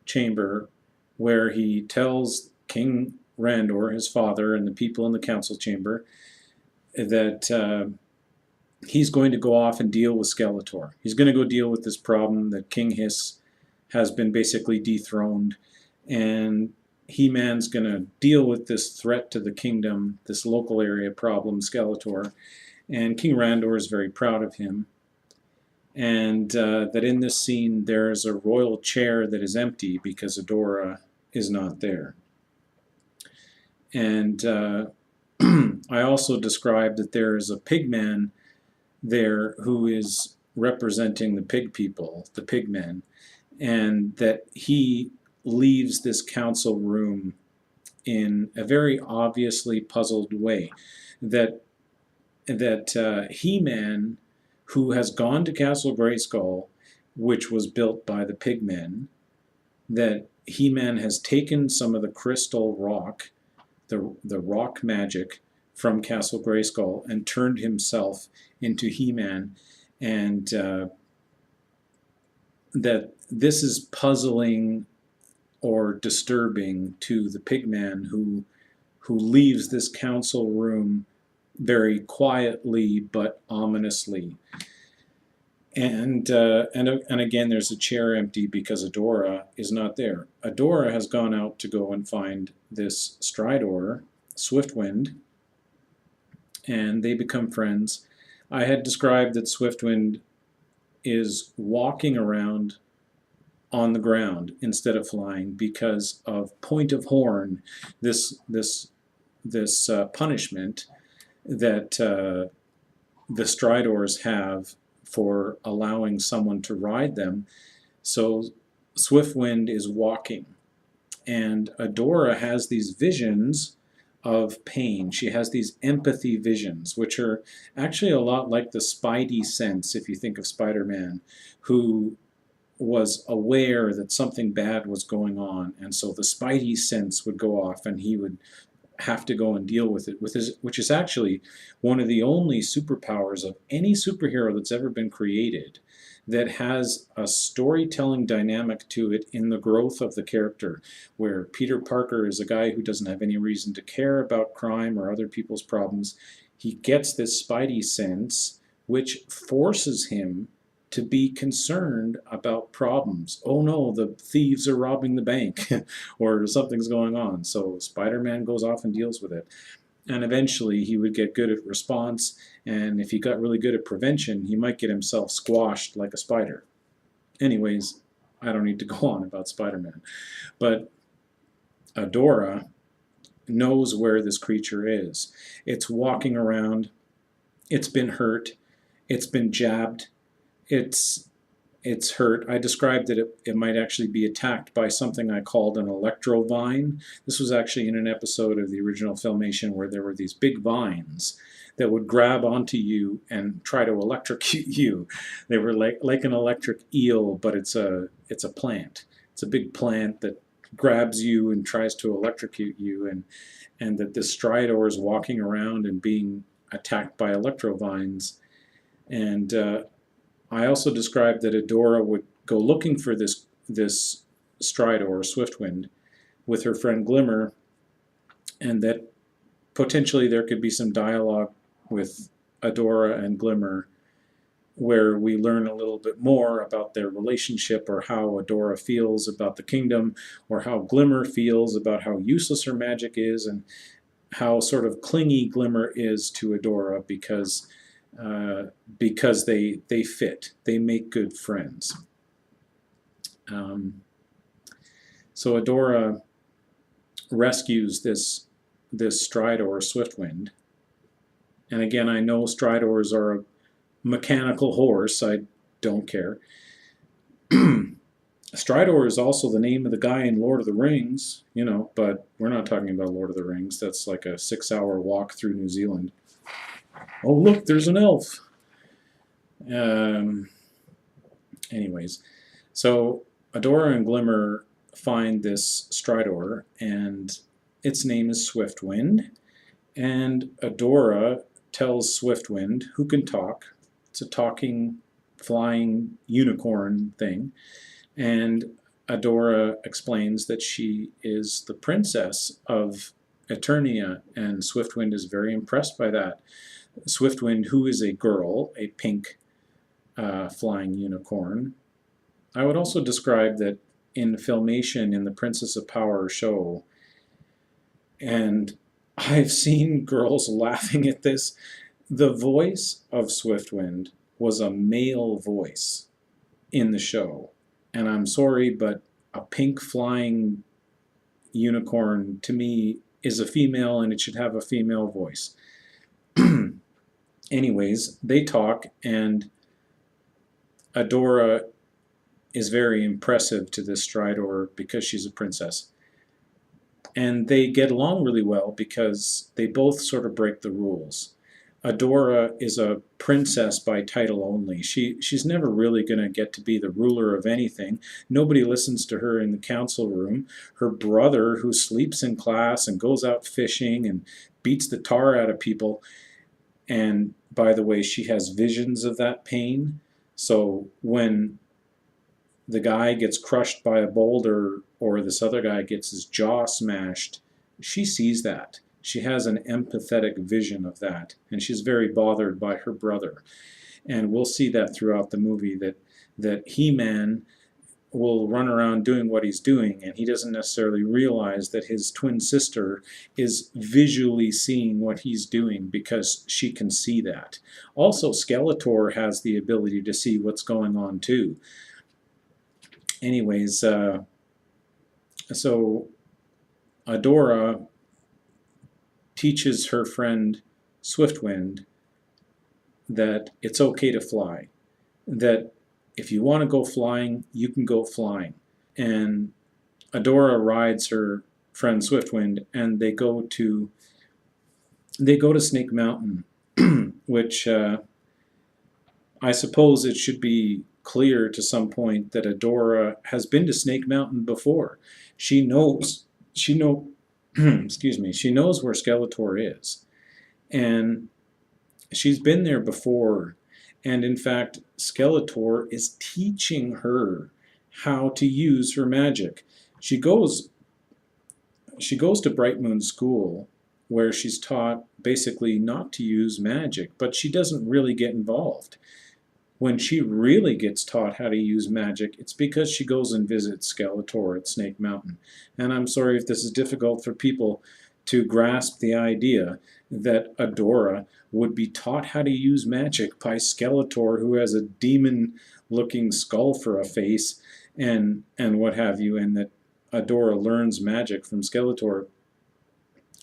chamber where he tells King Randor, his father, and the people in the council chamber that he's going to go off and deal with Skeletor. He's going to go deal with this problem that King Hiss has been basically dethroned, and He-Man's going to deal with this threat to the kingdom, this local area problem, Skeletor, and King Randor is very proud of him. And that in this scene there's a royal chair that is empty because Adora is not there. And I also described that there is a pigman there who is representing the pig people, the pigmen, and that he leaves this council room in a very obviously puzzled way. That He-Man, who has gone to Castle Grayskull, which was built by the pigmen, that He-Man has taken some of the crystal rock, the rock magic from Castle Grayskull, and turned himself into He-Man, and that this is puzzling or disturbing to the pigman who leaves this council room very quietly but ominously. And again, there's a chair empty because Adora is not there. Adora has gone out to go and find this Stridor, Swiftwind, and they become friends. I had described that Swiftwind is walking around on the ground instead of flying because of Point of Horn, this punishment that the Stridors have for allowing someone to ride them. So Swiftwind is walking, and Adora has these visions of pain. She has these empathy visions, which are actually a lot like the Spidey sense, if you think of Spider-Man, who was aware that something bad was going on, and so the Spidey sense would go off and he would have to go and deal with it, which is actually one of the only superpowers of any superhero that's ever been created that has a storytelling dynamic to it in the growth of the character, where Peter Parker is a guy who doesn't have any reason to care about crime or other people's problems. He gets this Spidey sense, which forces him to be concerned about problems. Oh no, the thieves are robbing the bank, or something's going on. So Spider-Man goes off and deals with it. And eventually he would get good at response, and if he got really good at prevention, he might get himself squashed like a spider. Anyways, I don't need to go on about Spider-Man. But Adora knows where this creature is. It's walking around, it's been hurt, it's been jabbed, it's hurt. I described that it might actually be attacked by something I called an electro-vine. This was actually in an episode of the original Filmation where there were these big vines that would grab onto you and try to electrocute you. They were like an electric eel, but it's a plant. It's a big plant that grabs you and tries to electrocute you, and that this Stridor is walking around and being attacked by electro-vines. And I also described that Adora would go looking for this Stridor, or Swiftwind, with her friend Glimmer, and that potentially there could be some dialogue with Adora and Glimmer where we learn a little bit more about their relationship, or how Adora feels about the kingdom, or how Glimmer feels about how useless her magic is, and how sort of clingy Glimmer is to Adora because they fit. They make good friends. So Adora rescues this Stridor, or Swiftwind. And again, I know Stridors are a mechanical horse. I don't care. Stridor is also the name of the guy in Lord of the Rings, but we're not talking about Lord of the Rings. That's like a 6-hour walk through New Zealand. Oh, look, there's an elf. Anyways, So Adora and Glimmer find this Stridor, and its name is Swiftwind. And Adora tells Swiftwind, who can talk, it's a talking, flying unicorn thing, and Adora explains that she is the princess of Eternia, and Swiftwind is very impressed by that. Swiftwind, who is a girl, a pink flying unicorn. I would also describe that in Filmation, in the Princess of Power show, and I've seen girls laughing at this, the voice of Swiftwind was a male voice in the show. And I'm sorry, but a pink flying unicorn to me is a female and it should have a female voice. Anyways, they talk, and Adora is very impressive to this Stridor because she's a princess. And they get along really well because they both sort of break the rules. Adora is a princess by title only. She's never really going to get to be the ruler of anything. Nobody listens to her in the council room. Her brother, who sleeps in class and goes out fishing and beats the tar out of people, and by the way, she has visions of that pain. So when the guy gets crushed by a boulder or this other guy gets his jaw smashed, she sees that. She has an empathetic vision of that, and she's very bothered by her brother. And we'll see that throughout the movie, that He-Man will run around doing what he's doing, and he doesn't necessarily realize that his twin sister is visually seeing what he's doing because she can see that. Also, Skeletor has the ability to see what's going on too. Anyways, so Adora teaches her friend Swiftwind that it's okay to fly, that if you want to go flying, you can go flying. And Adora rides her friend Swiftwind, and they go to Snake Mountain, which I suppose it should be clear to some point that Adora has been to Snake Mountain before. She knows excuse me, she knows where Skeletor is, and she's been there before. And in fact, Skeletor is teaching her how to use her magic. She goes to Bright Moon School, where she's taught basically not to use magic, but she doesn't really get involved. When she really gets taught how to use magic, it's because she goes and visits Skeletor at Snake Mountain. And I'm sorry if this is difficult for people to grasp the idea that Adora would be taught how to use magic by Skeletor, who has a demon-looking skull for a face, and what have you, and that Adora learns magic from Skeletor.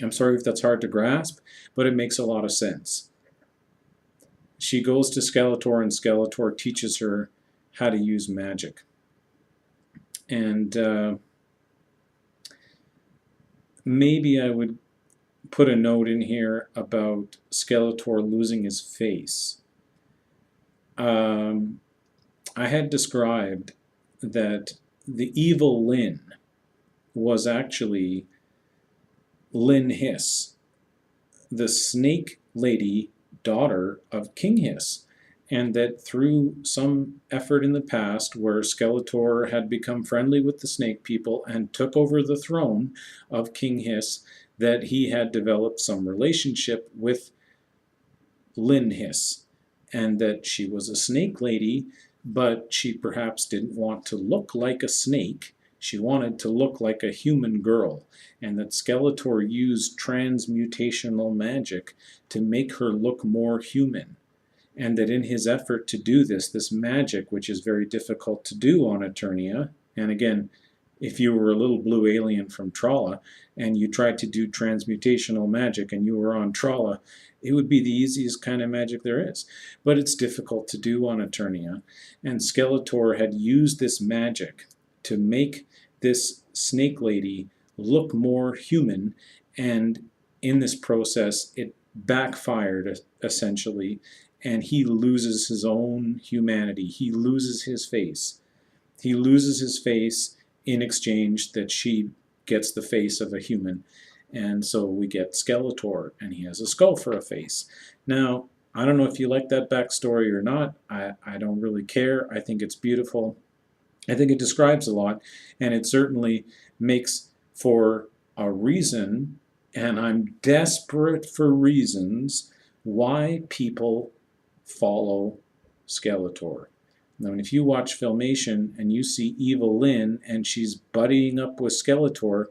I'm sorry if that's hard to grasp, but it makes a lot of sense. She goes to Skeletor, and Skeletor teaches her how to use magic. And maybe I would put a note in here about Skeletor losing his face. I had described that the evil Lynn was actually Lynn Hiss, the snake lady daughter of King Hiss, and that through some effort in the past where Skeletor had become friendly with the snake people and took over the throne of King Hiss, that he had developed some relationship with Lynn Hiss, and that she was a snake lady, but she perhaps didn't want to look like a snake. She wanted to look like a human girl, and that Skeletor used transmutational magic to make her look more human. And that in his effort to do this magic, which is very difficult to do on Eternia, and again, if you were a little blue alien from Trala and you tried to do transmutational magic and you were on Trala, it would be the easiest kind of magic there is. But it's difficult to do on Eternia, and Skeletor had used this magic to make this snake lady look more human, and in this process it backfired essentially, and he loses his own humanity. He loses his face. He loses his face in exchange that she gets the face of a human. And so we get Skeletor, and he has a skull for a face. Now, I don't know if you like that backstory or not. I don't really care. I think it's beautiful. I think it describes a lot, and it certainly makes for a reason, and I'm desperate for reasons, why people follow Skeletor. Now, if you watch Filmation and you see Evil Lynn and she's buddying up with Skeletor,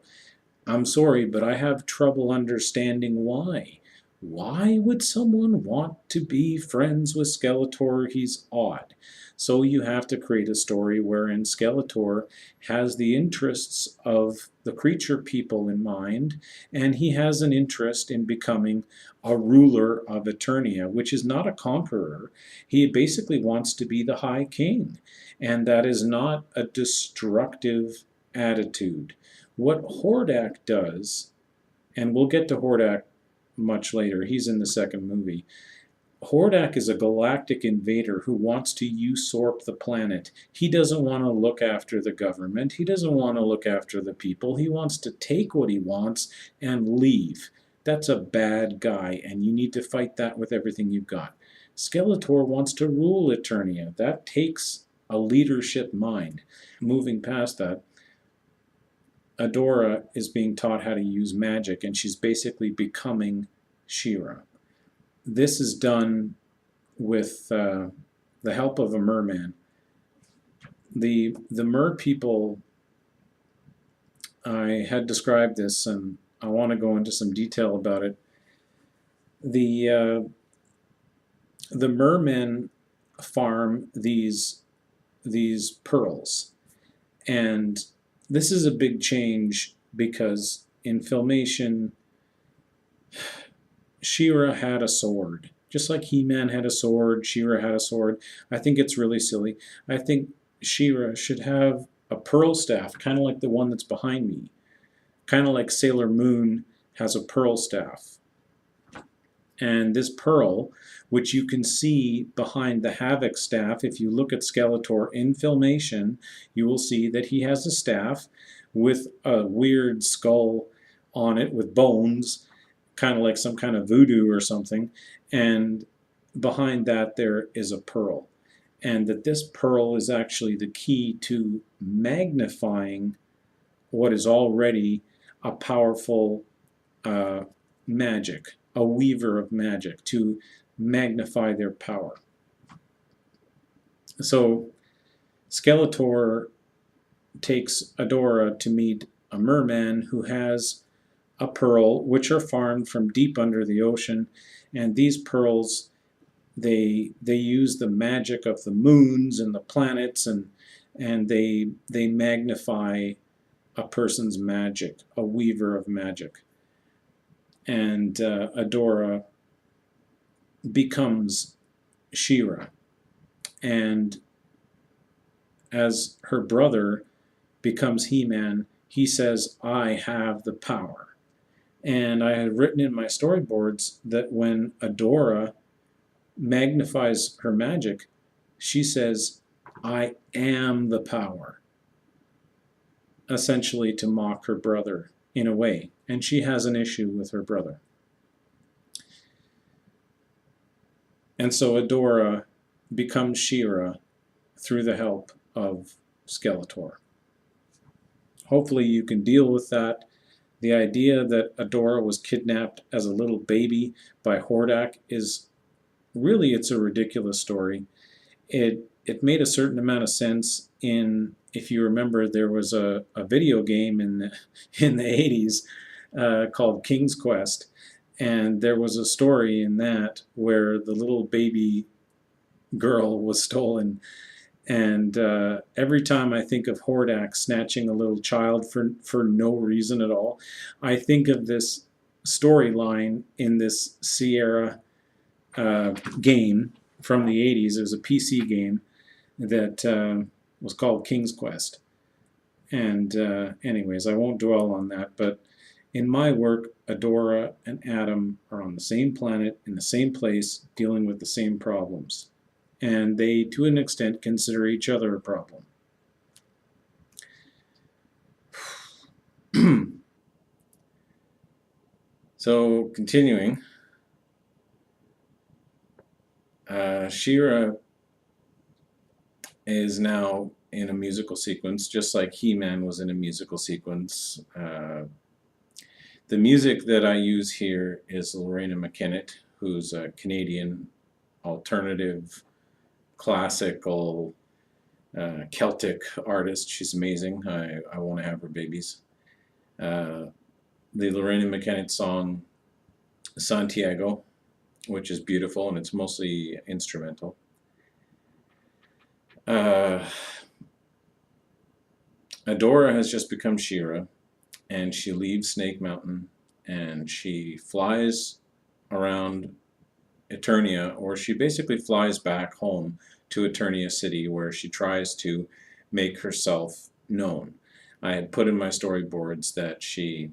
I'm sorry, but I have trouble understanding why. Why would someone want to be friends with Skeletor? He's odd. So you have to create a story wherein Skeletor has the interests of the creature people in mind, and he has an interest in becoming a ruler of Eternia, which is not a conqueror. He basically wants to be the High King, and that is not a destructive attitude. What Hordak does, and we'll get to Hordak much later, he's in the second movie. Hordak is a galactic invader who wants to usurp the planet. He doesn't want to look after the government. He doesn't want to look after the people. He wants to take what he wants and leave. That's a bad guy, and you need to fight that with everything you've got. Skeletor wants to rule Eternia. That takes a leadership mind. Moving past that, Adora is being taught how to use magic, and she's basically becoming She-Ra. This is done with the help of a merman. The mer people, I had described this, and I want to go into some detail about it. The mermen farm these pearls, and this is a big change because in Filmation, She-Ra had a sword. Just like He-Man had a sword, She-Ra had a sword. I think it's really silly. I think She-Ra should have a pearl staff, kind of like the one that's behind me. Kind of like Sailor Moon has a pearl staff. And this pearl, which you can see behind the Havoc staff, if you look at Skeletor in Filmation, you will see that he has a staff with a weird skull on it with bones, kind of like some kind of voodoo or something, and behind that there is a pearl. And that this pearl is actually the key to magnifying what is already a powerful magic, a weaver of magic, to magnify their power. So Skeletor takes Adora to meet a merman who has a pearl, which are farmed from deep under the ocean, and these pearls, they use the magic of the moons and the planets, and they magnify a person's magic, a weaver of magic. And Adora becomes She-Ra, and as her brother becomes He-Man, he says, "I have the power." And I had written in my storyboards that when Adora magnifies her magic, she says, "I am the power," essentially to mock her brother in a way. And she has an issue with her brother. And so Adora becomes She-Ra through the help of Skeletor. Hopefully you can deal with that. The idea that Adora was kidnapped as a little baby by Hordak is really, it's a ridiculous story. It made a certain amount of sense in, if you remember, there was a video game in the 80s called King's Quest, and there was a story in that where the little baby girl was stolen. And every time I think of Hordak snatching a little child for no reason at all, I think of this storyline in this Sierra game from the 80s. It was a PC game that was called King's Quest. And anyways, I won't dwell on that, but in my work, Adora and Adam are on the same planet, in the same place, dealing with the same problems. And they, to an extent, consider each other a problem. So continuing, She-Ra is now in a musical sequence, just like He-Man was in a musical sequence. The music that I use here is Lorena McKennett, who's a Canadian alternative, classical, Celtic artist. She's amazing. I want to have her babies. The Lorena McKennett song Santiago, which is beautiful, and it's mostly instrumental. Adora has just become She-Ra, and she leaves Snake Mountain, and she flies around Eternia, or she basically flies back home to Eternia City, where she tries to make herself known. I had put in my storyboards that she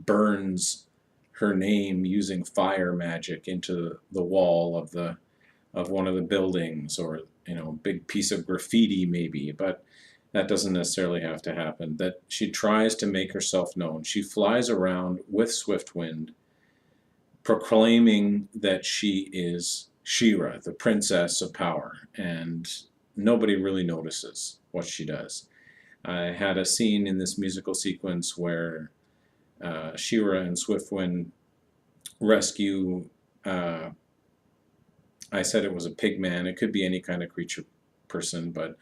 burns her name using fire magic into the wall of one of the buildings, or big piece of graffiti maybe, but that doesn't necessarily have to happen. That she tries to make herself known. She flies around with Swiftwind, proclaiming that she is She-Ra, the princess of power, and nobody really notices what she does. I had a scene in this musical sequence where She-Ra and Swiftwind rescue, I said it was a pig man, it could be any kind of creature person, but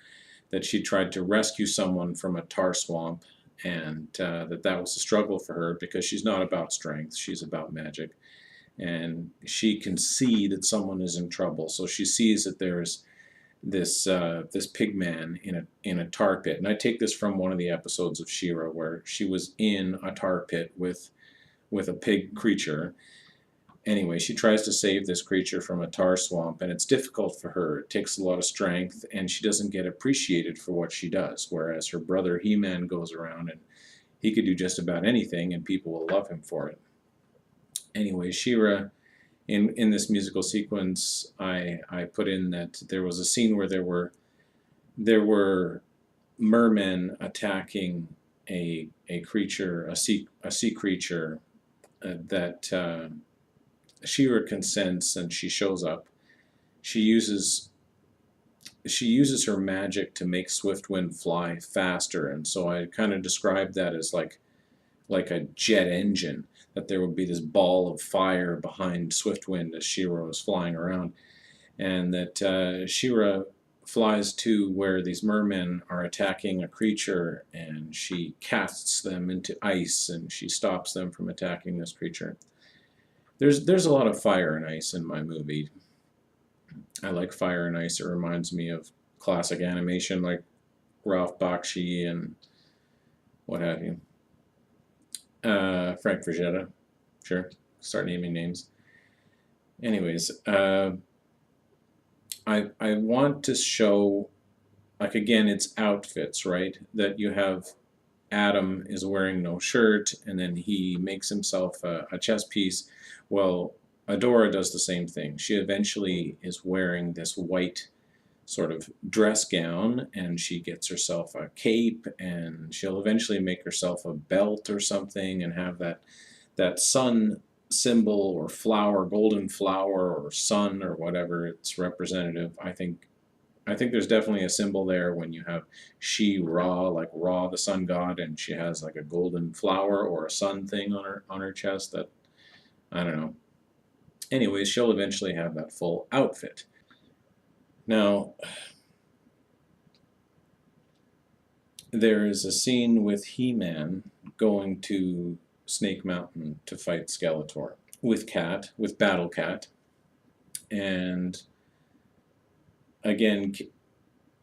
that she tried to rescue someone from a tar swamp, and that was a struggle for her because she's not about strength, she's about magic. And she can see that someone is in trouble, so she sees that there's this pig man in a tar pit. And I take this from one of the episodes of She-Ra where she was in a tar pit with a pig creature. Anyway, she tries to save this creature from a tar swamp, and it's difficult for her. It takes a lot of strength, and she doesn't get appreciated for what she does, whereas her brother He-Man goes around and he could do just about anything and people will love him for it. Anyway, She-Ra, in this musical sequence, I put in that there was a scene where there were mermen attacking a creature, a sea creature that She-Ra can sense, and she shows up. She uses her magic to make Swiftwind fly faster, and so I kind of described that as like a jet engine, that there would be this ball of fire behind Swiftwind as She-Ra was flying around, and that She-Ra flies to where these mermen are attacking a creature, and she casts them into ice, and she stops them from attacking this creature. There's a lot of fire and ice in my movie. I like fire and ice. It reminds me of classic animation like Ralph Bakshi and what have you. Frank Frazetta. Sure. Start naming names. Anyways, I want to show, like, again, it's outfits, right? That you have Adam is wearing no shirt, and then he makes himself a chess piece. Well, Adora does the same thing. She eventually is wearing this white sort of dress gown, and she gets herself a cape, and she'll eventually make herself a belt or something and have that sun symbol or flower, golden flower or sun or whatever it's representative. I think there's definitely a symbol there when you have She-Ra, like Ra, the sun god, and she has like a golden flower or a sun thing on her chest. That, I don't know. Anyways, she'll eventually have that full outfit. Now, there is a scene with He-Man going to Snake Mountain to fight Skeletor with Battle Cat, and again,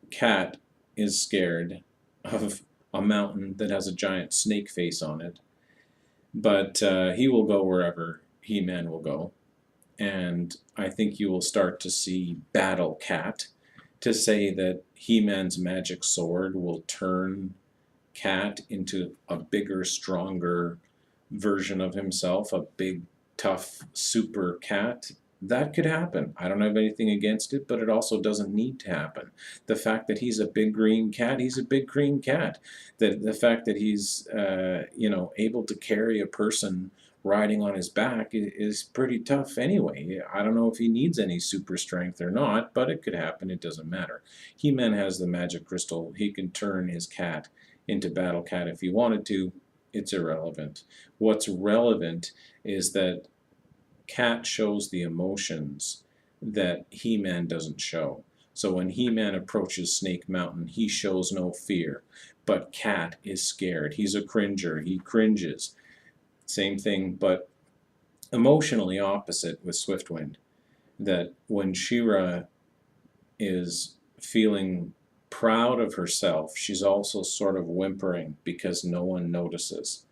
Cat is scared of a mountain that has a giant snake face on it, but he will go wherever He-Man will go. And I think you will start to see Battle Cat, to say that He-Man's magic sword will turn Cat into a bigger, stronger version of himself, a big, tough super cat That could happen. I don't have anything against it, but it also doesn't need to happen. The fact that he's a big green cat, he's a big green cat. The fact that he's able to carry a person riding on his back is pretty tough anyway. I don't know if he needs any super strength or not, but it could happen. It doesn't matter. He-Man has the magic crystal. He can turn his cat into Battle Cat if he wanted to. It's irrelevant. What's relevant is that Cat shows the emotions that He-Man doesn't show. So when He-Man approaches Snake Mountain, he shows no fear, but Cat is scared. He's a cringer. He cringes. Same thing, but emotionally opposite with Swiftwind. That when She-Ra is feeling proud of herself, she's also sort of whimpering because no one notices.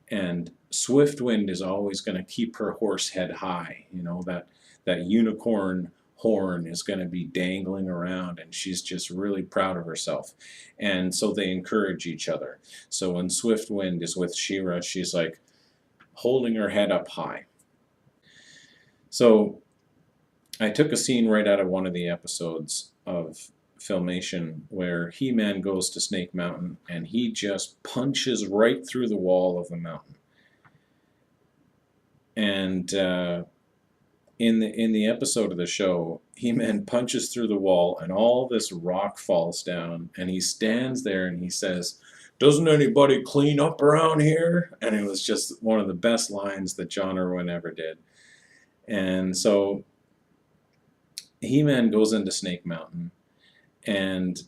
And Swiftwind is always going to keep her horse head high. That unicorn horn is going to be dangling around, and she's just really proud of herself. And so they encourage each other. So when Swiftwind is with She-Ra, she's like holding her head up high. So I took a scene right out of one of the episodes of Filmation where He-Man goes to Snake Mountain and he just punches right through the wall of the mountain. And in the episode of the show, He-Man punches through the wall and all this rock falls down, and he stands there and he says, "Doesn't anybody clean up around here?" And it was just one of the best lines that John Irwin ever did. And so He-Man goes into Snake Mountain, and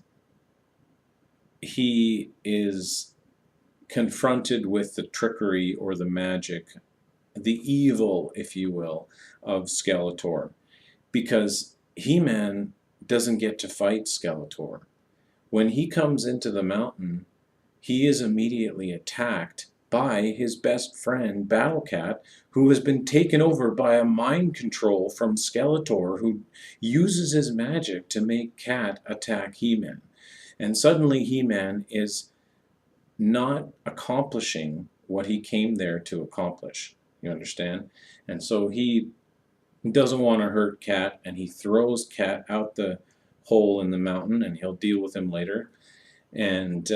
he is confronted with the trickery or the magic, the evil, if you will, of Skeletor, because He-Man doesn't get to fight Skeletor. When he comes into the mountain, he is immediately attacked by his best friend, Battle Cat, who has been taken over by a mind control from Skeletor, who uses his magic to make Cat attack He-Man. And suddenly He-Man is not accomplishing what he came there to accomplish. You understand? And so he doesn't want to hurt Cat, and he throws Cat out the hole in the mountain, and he'll deal with him later. And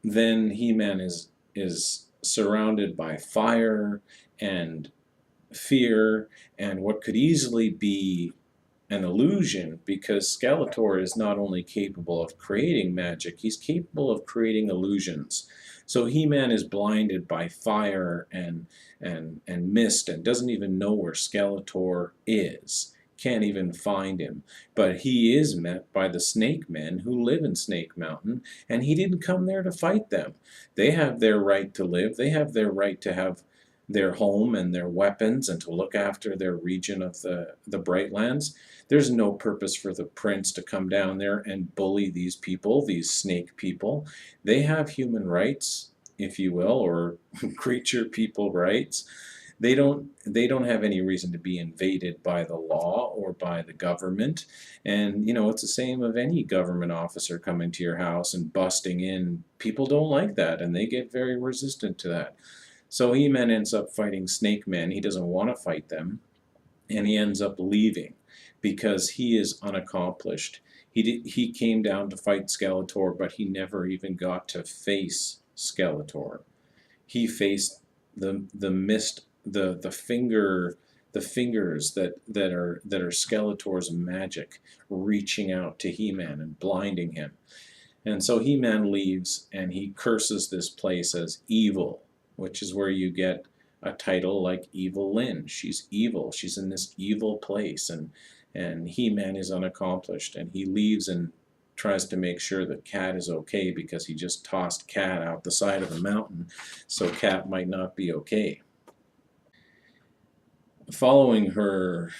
then He-Man is surrounded by fire and fear and what could easily be an illusion, because Skeletor is not only capable of creating magic, he's capable of creating illusions. So He-Man is blinded by fire and mist and doesn't even know where Skeletor is. Can't even find him. But he is met by the Snake Men who live in Snake Mountain, and he didn't come there to fight them. They have their right to live. They have their right to have their home and their weapons and to look after their region of the Brightlands. There's no purpose for the prince to come down there and bully these people, these snake people. They have human rights, if you will, or creature people rights. They don't have any reason to be invaded by the law or by the government. And it's the same of any government officer coming to your house and busting in. People don't like that, and they get very resistant to that. So He-Man ends up fighting Snake Men. He doesn't want to fight them, and he ends up leaving because he is unaccomplished. He came down to fight Skeletor, but he never even got to face Skeletor. He faced the mist, the fingers that are Skeletor's magic reaching out to He-Man and blinding him. And so He-Man leaves, and he curses this place as evil, which is where you get a title like Evil Lynn. She's evil. She's in this evil place, and He-Man is unaccomplished, and he leaves and tries to make sure that Cat is okay because he just tossed Cat out the side of the mountain, so Cat might not be okay. Following her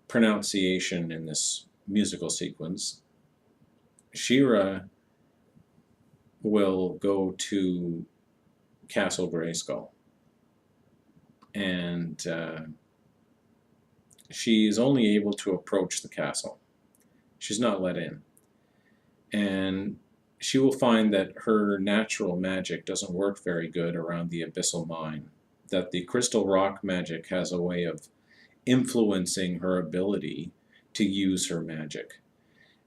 pronunciation in this musical sequence, She-Ra will go to Castle Grayskull, and she is only able to approach the castle. She's not let in, and she will find that her natural magic doesn't work very good around the Abyssal Mine, that the crystal rock magic has a way of influencing her ability to use her magic.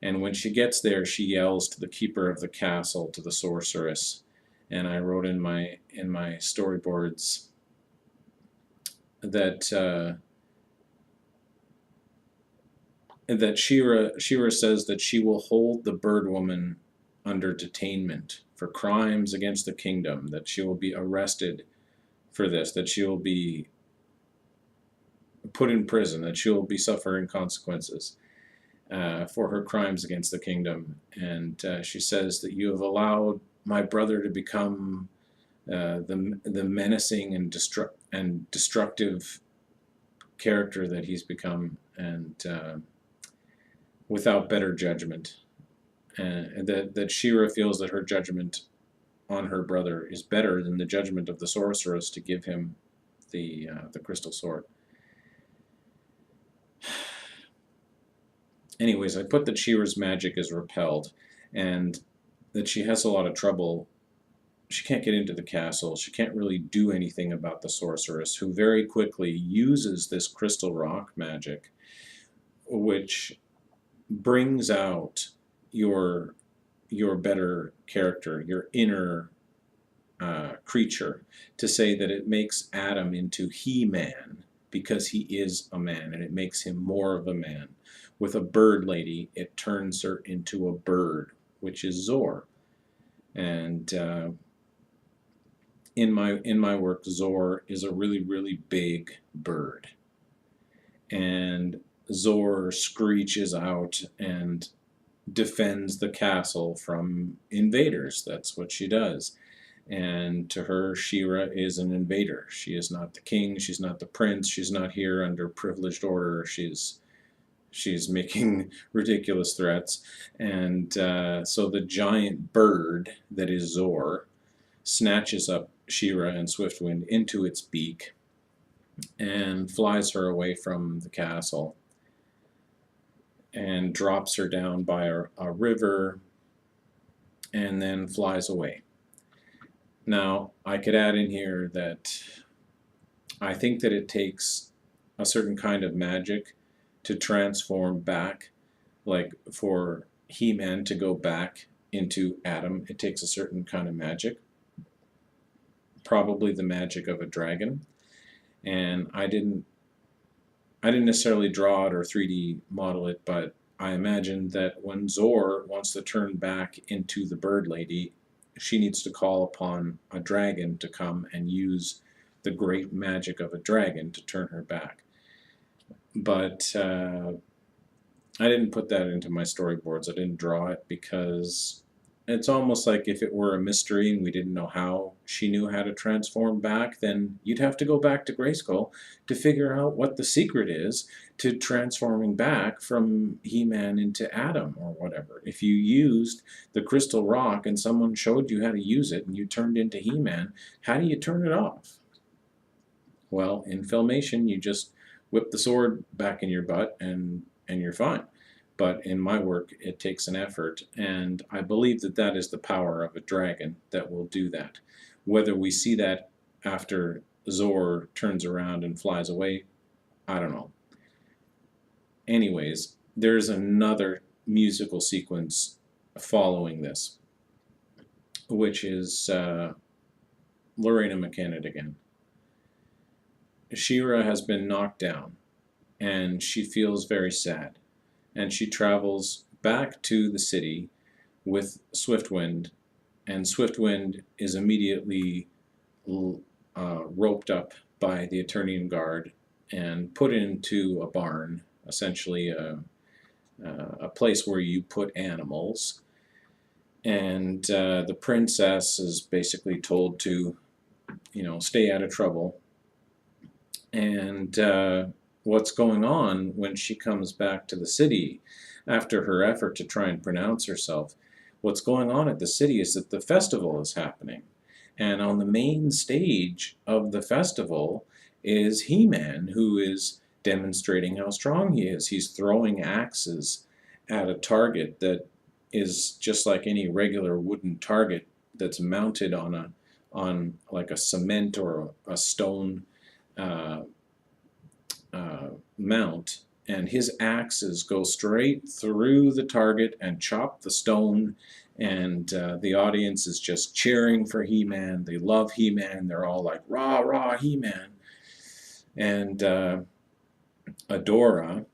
And when she gets there, she yells to the keeper of the castle, to the sorceress. And I wrote in my storyboards that that Shira says that she will hold the bird woman under detainment for crimes against the kingdom, that she will be arrested for this, that she will be put in prison, that she will be suffering consequences for her crimes against the kingdom. And she says that you have allowed my brother to become the menacing and destructive character that he's become, and without better judgment. And that Shira feels that her judgment on her brother is better than the judgment of the sorceress to give him the crystal sword. Anyways, I put that Shira's magic is repelled, and that she has a lot of trouble. She can't get into the castle. She can't really do anything about the sorceress, who very quickly uses this crystal rock magic, which brings out your better character, your inner creature, to say that it makes Adam into He-Man because he is a man, and it makes him more of a man. With a bird lady, it turns her into a bird, which is Zor. And in my work, Zor is a really, really big bird. And Zor screeches out and defends the castle from invaders. That's what she does. And to her, Shira is an invader. She is not the king. She's not the prince. She's not here under privileged order. She's making ridiculous threats. And so the giant bird that is Zor snatches up Shira and Swiftwind into its beak and flies her away from the castle and drops her down by a river and then flies away. Now, I could add in here that I think that it takes a certain kind of magic to transform back, like for He-Man to go back into Adam. It takes a certain kind of magic, probably the magic of a dragon. And I didn't necessarily draw it or 3D model it, but I imagined that when Zor wants to turn back into the bird lady, she needs to call upon a dragon to come and use the great magic of a dragon to turn her back. But I didn't put that into my storyboards. I didn't draw it because it's almost like if it were a mystery and we didn't know how she knew how to transform back, then you'd have to go back to Grayskull to figure out what the secret is to transforming back from He-Man into Adam or whatever. If you used the crystal rock and someone showed you how to use it and you turned into He-Man, how do you turn it off? Well, in Filmation, you just whip the sword back in your butt and you're fine. But in my work, it takes an effort, and I believe that that is the power of a dragon that will do that. Whether we see that after Zor turns around and flies away, I don't know. Anyways, there's another musical sequence following this, which is Lorena McKenna again. Shira has been knocked down, and she feels very sad. And she travels back to the city with Swiftwind, and Swiftwind is immediately roped up by the Eternian Guard and put into a barn, essentially a place where you put animals. And the princess is basically told to, stay out of trouble. And what's going on when she comes back to the city after her effort to try and pronounce herself. What's going on at the city is that the festival is happening. And on the main stage of the festival is He-Man, who is demonstrating how strong he is. He's throwing axes at a target that is just like any regular wooden target that's mounted on like a cement or a stone mount, and his axes go straight through the target and chop the stone, and the audience is just cheering for He-Man. They love He-Man. They're all like, rah, rah, He-Man. And Adora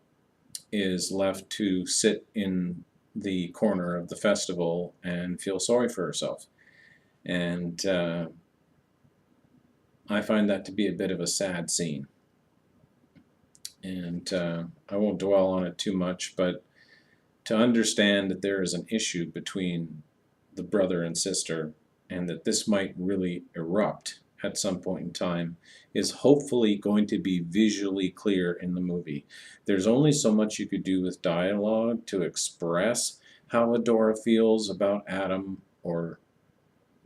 is left to sit in the corner of the festival and feel sorry for herself. And I find that to be a bit of a sad scene. And I won't dwell on it too much, but to understand that there is an issue between the brother and sister, and that this might really erupt at some point in time, is hopefully going to be visually clear in the movie. There's only so much you could do with dialogue to express how Adora feels about Adam, or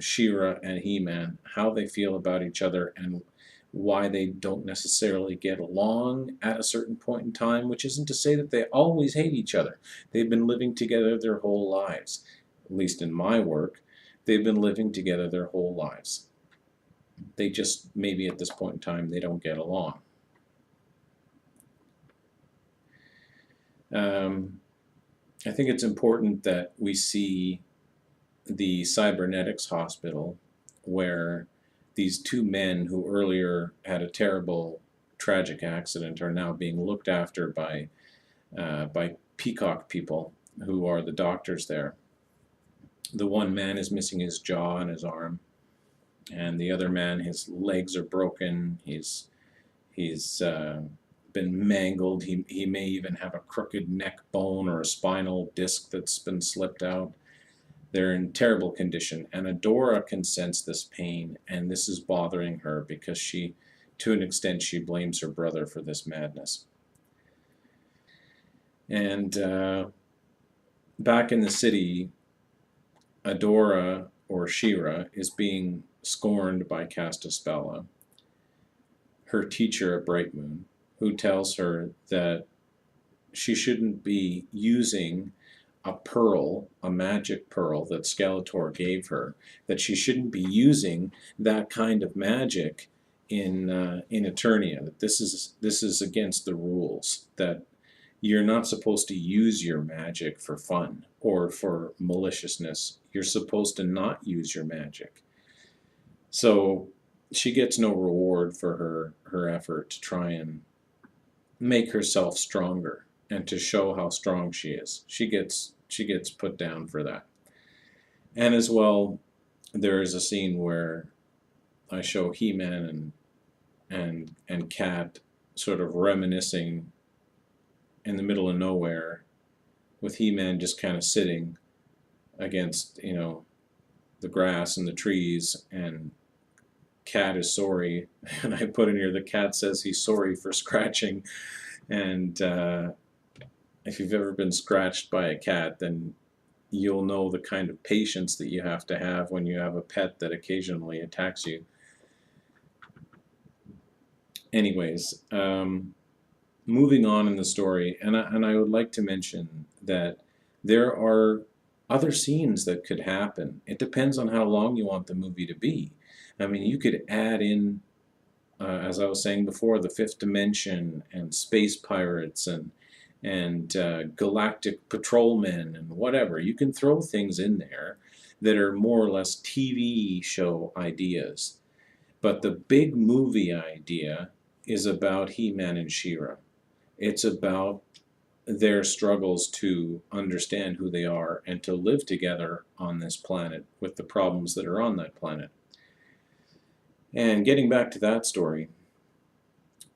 She-Ra and He-Man, how they feel about each other, and why they don't necessarily get along at a certain point in time, which isn't to say that they always hate each other. They've been living together their whole lives. At least in my work, they've been living together their whole lives. They just, maybe at this point in time, they don't get along. I think it's important that we see the cybernetics hospital, where these two men who earlier had a terrible, tragic accident are now being looked after by Peacock people who are the doctors there. The one man is missing his jaw and his arm, and the other man, his legs are broken. He's been mangled. He may even have a crooked neck bone or a spinal disc that's been slipped out. They're in terrible condition, and Adora can sense this pain, and this is bothering her because she, to an extent, she blames her brother for this madness. And back in the city, Adora, or She-Ra, is being scorned by Castaspella, her teacher at Bright Moon, who tells her that she shouldn't be using a pearl, a magic pearl that Skeletor gave her, that she shouldn't be using that kind of magic in Eternia, that this is against the rules, that you're not supposed to use your magic for fun or for maliciousness. You're supposed to not use your magic. So she gets no reward for her effort to try and make herself stronger and to show how strong she is. She gets put down for that. And as well, there is a scene where I show He-Man and Cat sort of reminiscing in the middle of nowhere, with He-Man just kind of sitting against, the grass and the trees, and Cat is sorry. And I put in here, the cat says he's sorry for scratching. And if you've ever been scratched by a cat, then you'll know the kind of patience that you have to have when you have a pet that occasionally attacks you. Anyways, moving on in the story, and I would like to mention that there are other scenes that could happen. It depends on how long you want the movie to be. I mean, you could add in, as I was saying before, the fifth dimension and space pirates and galactic patrolmen and whatever. You can throw things in there that are more or less TV show ideas. But the big movie idea is about He-Man and She-Ra. It's about their struggles to understand who they are and to live together on this planet with the problems that are on that planet. And getting back to that story,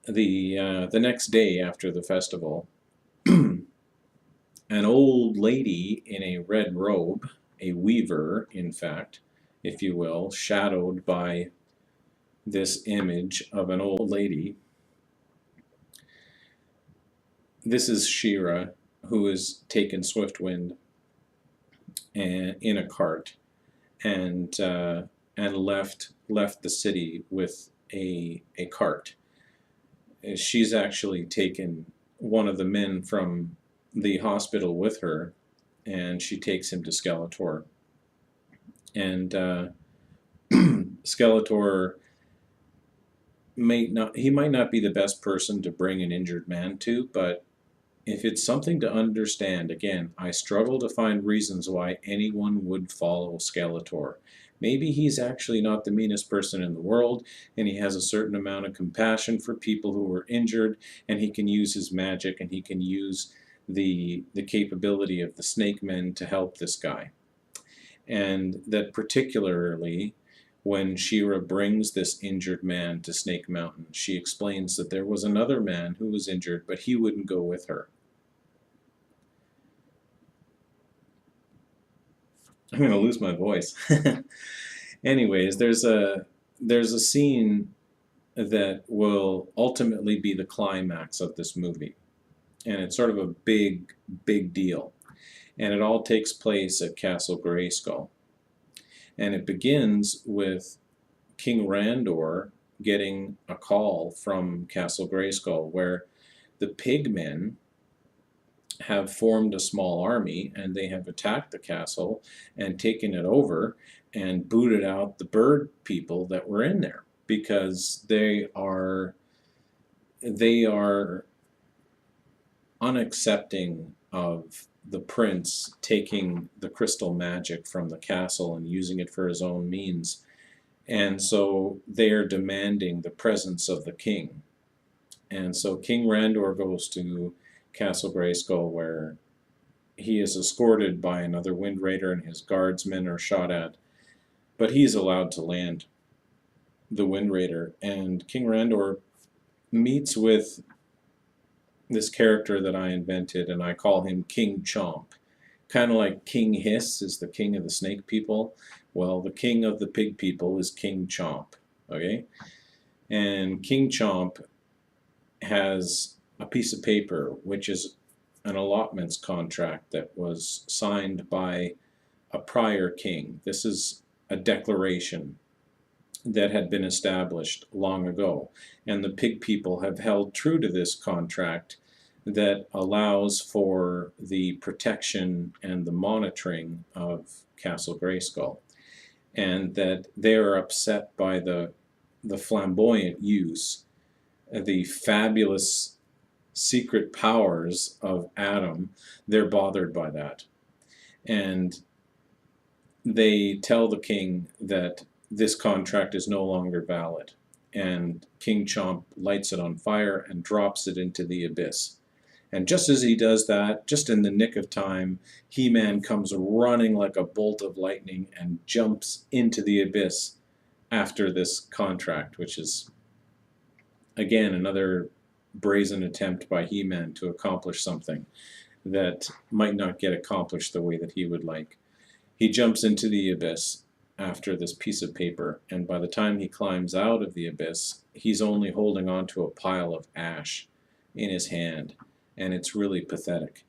the next day after the festival, an old lady in a red robe, a weaver, in fact, if you will, shadowed by this image of an old lady. This is She-Ra, who has taken Swiftwind in a cart and left the city with a cart. She's actually taken one of the men from the hospital with her, and she takes him to Skeletor. And Skeletor he might not be the best person to bring an injured man to, but if it's something to understand, again, I struggle to find reasons why anyone would follow Skeletor. Maybe he's actually not the meanest person in the world, and he has a certain amount of compassion for people who are injured, and he can use his magic, and he can use the capability of the Snake Men to help this guy. And that particularly when She-Ra brings this injured man to Snake Mountain, she explains that there was another man who was injured, but he wouldn't go with her. I'm going to lose my voice. Anyways, there's a scene that will ultimately be the climax of this movie. And it's sort of a big deal. And it all takes place at Castle Grayskull. And it begins with King Randor getting a call from Castle Grayskull where the pigmen have formed a small army and they have attacked the castle and taken it over and booted out the bird people that were in there because they are unaccepting of the prince taking the crystal magic from the castle and using it for his own means. And so they are demanding the presence of the king. And so King Randor goes to Castle Grayskull where he is escorted by another Wind Raider and his guardsmen are shot at. But he's allowed to land the Wind Raider. And King Randor meets with this character that I invented, and I call him King Chomp. Kind of like King Hiss is the king of the snake people. Well, the king of the pig people is King Chomp. Okay? And King Chomp has a piece of paper, which is an allotments contract that was signed by a prior king. This is a declaration that had been established long ago. And the pig people have held true to this contract that allows for the protection and the monitoring of Castle Grayskull. And that they are upset by the flamboyant use, the fabulous secret powers of Adam. They're bothered by that. And they tell the king that this contract is no longer valid. And King Chomp lights it on fire and drops it into the abyss. And just as he does that, just in the nick of time, He-Man comes running like a bolt of lightning and jumps into the abyss after this contract, which is, again, another brazen attempt by He-Man to accomplish something that might not get accomplished the way that he would like. He jumps into the abyss after this piece of paper, and by the time he climbs out of the abyss, he's only holding on to a pile of ash in his hand, and it's really pathetic.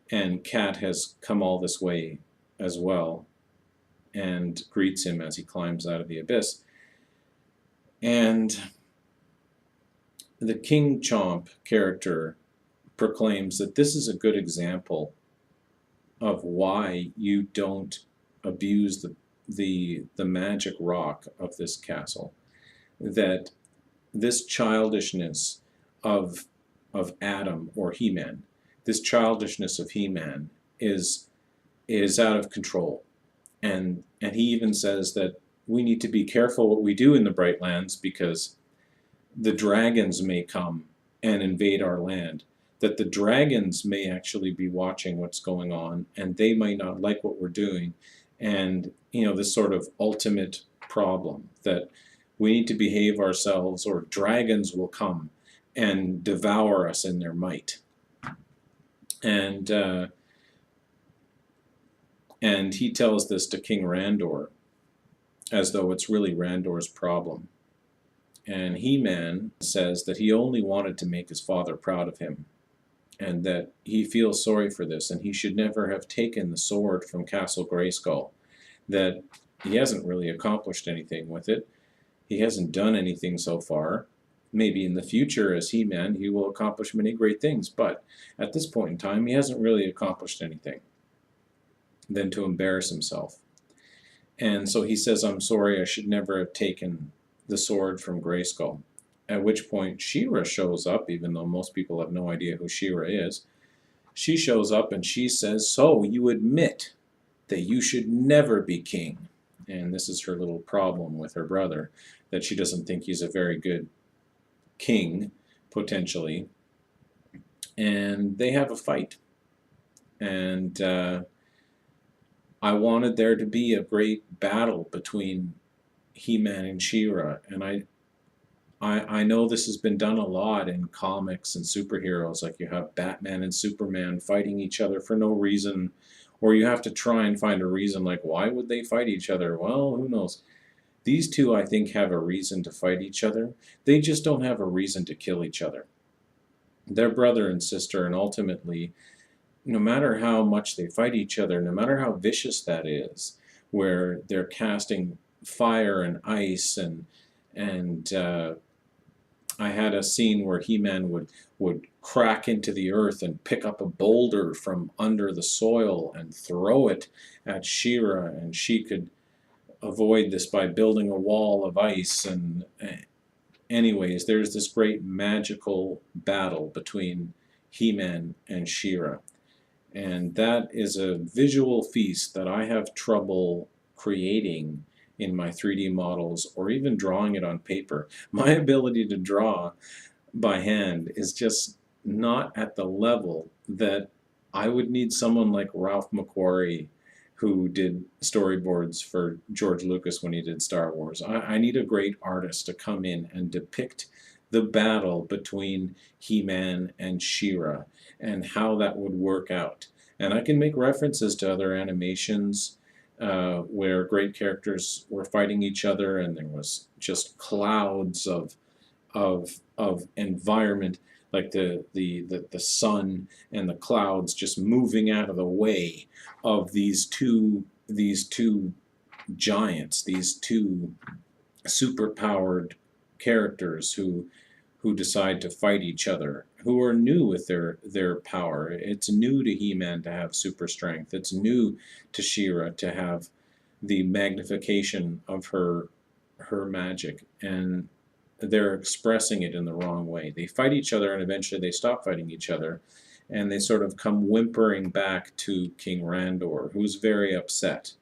And Kat has come all this way as well and greets him as he climbs out of the abyss. And the King Chomp character proclaims that this is a good example of why you don't abuse the magic rock of this castle. That this childishness of Adam or He-Man, this childishness of He-Man is out of control. And he even says that we need to be careful what we do in the Bright Lands because the dragons may come and invade our land. That the dragons may actually be watching what's going on and they might not like what we're doing. And, you know, this sort of ultimate problem that we need to behave ourselves or dragons will come and devour us in their might. And he tells this to King Randor as though it's really Randor's problem. And He-Man says that he only wanted to make his father proud of him and that he feels sorry for this and he should never have taken the sword from Castle Grayskull, that he hasn't really accomplished anything with it. He hasn't done anything so far. Maybe in the future as He-Man he will accomplish many great things, but at this point in time he hasn't really accomplished anything than to embarrass himself. And so he says, I'm sorry, I should never have taken the sword from Grayskull. at which point She-Ra shows up, even though most people have no idea who She-Ra is. She shows up and she says, "So you admit that you should never be king." And this is her little problem with her brother, that she doesn't think he's a very good king, potentially. And they have a fight. And I wanted there to be a great battle between He-Man and She-Ra. And I know this has been done a lot in comics and superheroes, like you have Batman and Superman fighting each other for no reason, or you have to try and find a reason, like why would they fight each other? Well, who knows? These two, I think, have a reason to fight each other. They just don't have a reason to kill each other. They're brother and sister, and ultimately, no matter how much they fight each other, no matter how vicious that is, where they're casting fire and ice and I had a scene where He-Man would crack into the earth and pick up a boulder from under the soil and throw it at She-Ra, and she could avoid this by building a wall of ice. And anyways, there's this great magical battle between He-Man and She-Ra. And that is a visual feast that I have trouble creating in my 3D models or even drawing it on paper. My ability to draw by hand is just not at the level that I would need someone like Ralph McQuarrie, who did storyboards for George Lucas when he did Star Wars. I need a great artist to come in and depict the battle between He-Man and She-Ra and how that would work out. And I can make references to other animations where great characters were fighting each other, and there was just clouds of environment, like the sun and the clouds just moving out of the way of these two giants, these two superpowered characters who decide to fight each other, who are new with their power. It's new to He-Man to have super strength. It's new to She-Ra to have the magnification of her magic, and they're expressing it in the wrong way. They fight each other, and eventually they stop fighting each other, and they sort of come whimpering back to King Randor, who's very upset.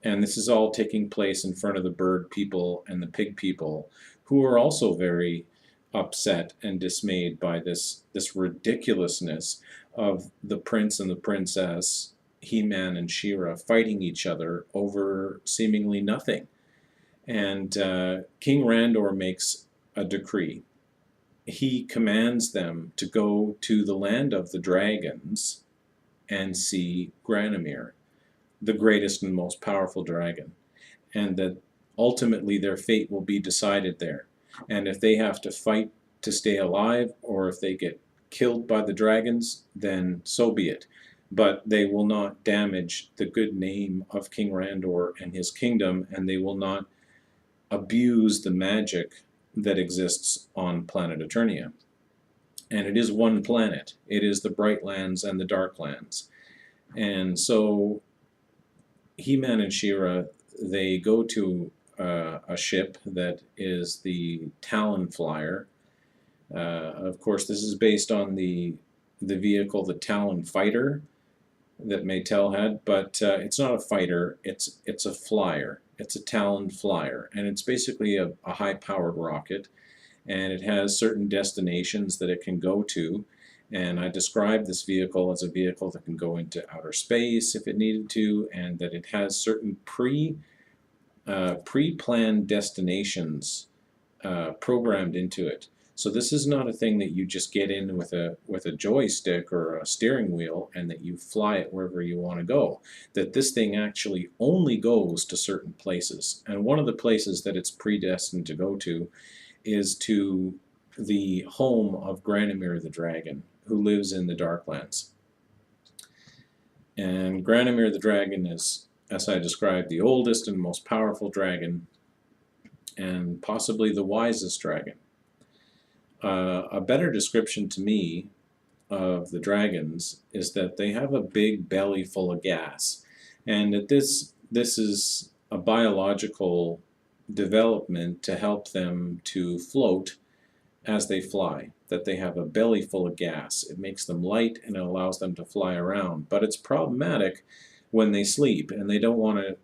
And this is all taking place in front of the bird people and the pig people, who are also very upset and dismayed by this ridiculousness of the prince and the princess, He-Man and She-Ra, fighting each other over seemingly nothing. And King Randor makes a decree. He commands them to go to the land of the dragons and see Granomir, the greatest and most powerful dragon, and that ultimately their fate will be decided there. And if they have to fight to stay alive, or if they get killed by the dragons, then so be it. But they will not damage the good name of King Randor and his kingdom, and they will not abuse the magic that exists on planet Eternia. And it is one planet. It is the Bright Lands and the Dark Lands. And so He-Man and She-Ra, they go to a ship that is the Talon Flyer. Of course, this is based on the vehicle, the Talon Fighter, that Mattel had, but it's not a fighter, it's a flyer. It's a Talon Flyer, and it's basically a high-powered rocket, and it has certain destinations that it can go to. And I described this vehicle as a vehicle that can go into outer space if it needed to, and that it has certain pre-planned destinations programmed into it. So this is not a thing that you just get in with a joystick or a steering wheel and that you fly it wherever you want to go. That this thing actually only goes to certain places. And one of the places that it's predestined to go to is to the home of Granomir the dragon, who lives in the Darklands. And Granomir the dragon is, as I described, the oldest and most powerful dragon, and possibly the wisest dragon. A better description to me of the dragons is that they have a big belly full of gas, and that this is a biological development to help them to float as they fly, that they have a belly full of gas. It makes them light and it allows them to fly around. But it's problematic when they sleep, and they don't want to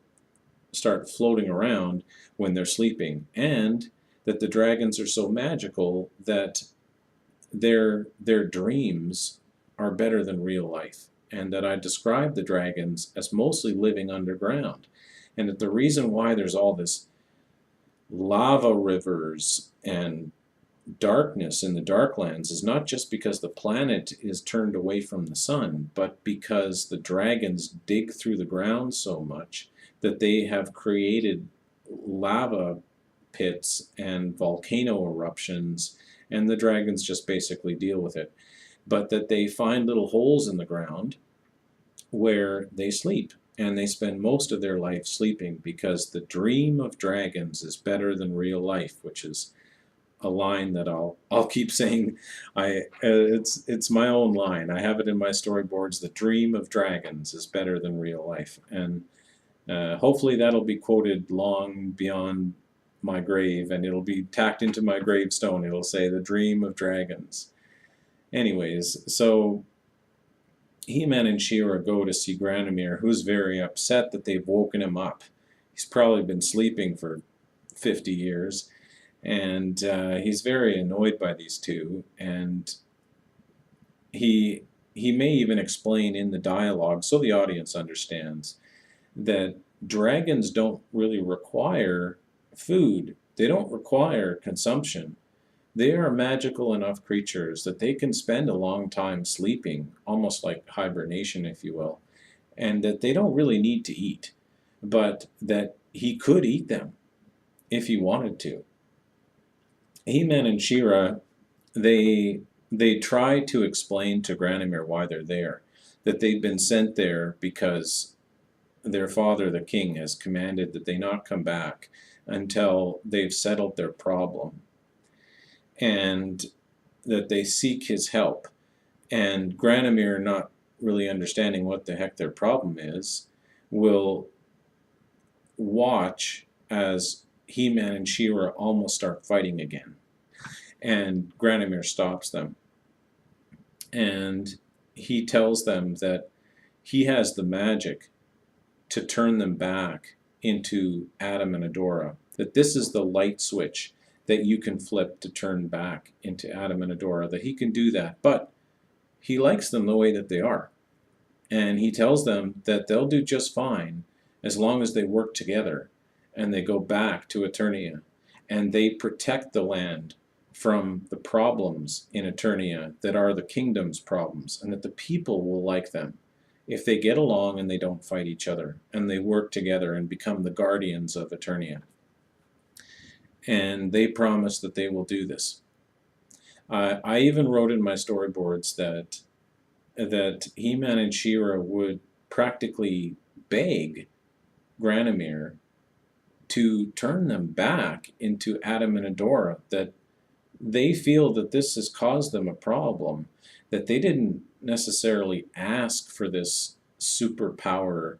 start floating around when they're sleeping. And that the dragons are so magical that their dreams are better than real life. And that I describe the dragons as mostly living underground. And that the reason why there's all this lava rivers and darkness in the Darklands is not just because the planet is turned away from the sun, but because the dragons dig through the ground so much that they have created lava pits and volcano eruptions, and the dragons just basically deal with it. But that they find little holes in the ground where they sleep, and they spend most of their life sleeping, because the dream of dragons is better than real life, which is a line that I'll keep saying. It's my own line. I have it in my storyboards. The dream of dragons is better than real life, and hopefully that'll be quoted long beyond my grave, and it'll be tacked into my gravestone. It'll say the dream of dragons. Anyways, so He-Man and She-Ra go to see Granomir, who's very upset that they've woken him up. He's probably been sleeping for 50 years. And he's very annoyed by these two, and he may even explain in the dialogue, so the audience understands, that dragons don't really require food. They don't require consumption. They are magical enough creatures that they can spend a long time sleeping, almost like hibernation, if you will, and that they don't really need to eat, but that he could eat them if he wanted to. He-Man and She-Ra, they try to explain to Granomir why they're there, that they've been sent there because their father, the king, has commanded that they not come back until they've settled their problem, and that they seek his help. And Granomir, not really understanding what the heck their problem is, will watch as He-Man and She-Ra almost start fighting again. And Granomir stops them. And he tells them that he has the magic to turn them back into Adam and Adora. That this is the light switch that you can flip to turn back into Adam and Adora. That he can do that. But he likes them the way that they are. And he tells them that they'll do just fine as long as they work together and they go back to Eternia and they protect the land from the problems in Eternia that are the kingdom's problems, and that the people will like them if they get along and they don't fight each other and they work together and become the guardians of Eternia. And they promise that they will do this. I even wrote in my storyboards that He-Man and She-Ra would practically beg Granomir to turn them back into Adam and Adora, that they feel that this has caused them a problem, that they didn't necessarily ask for this superpower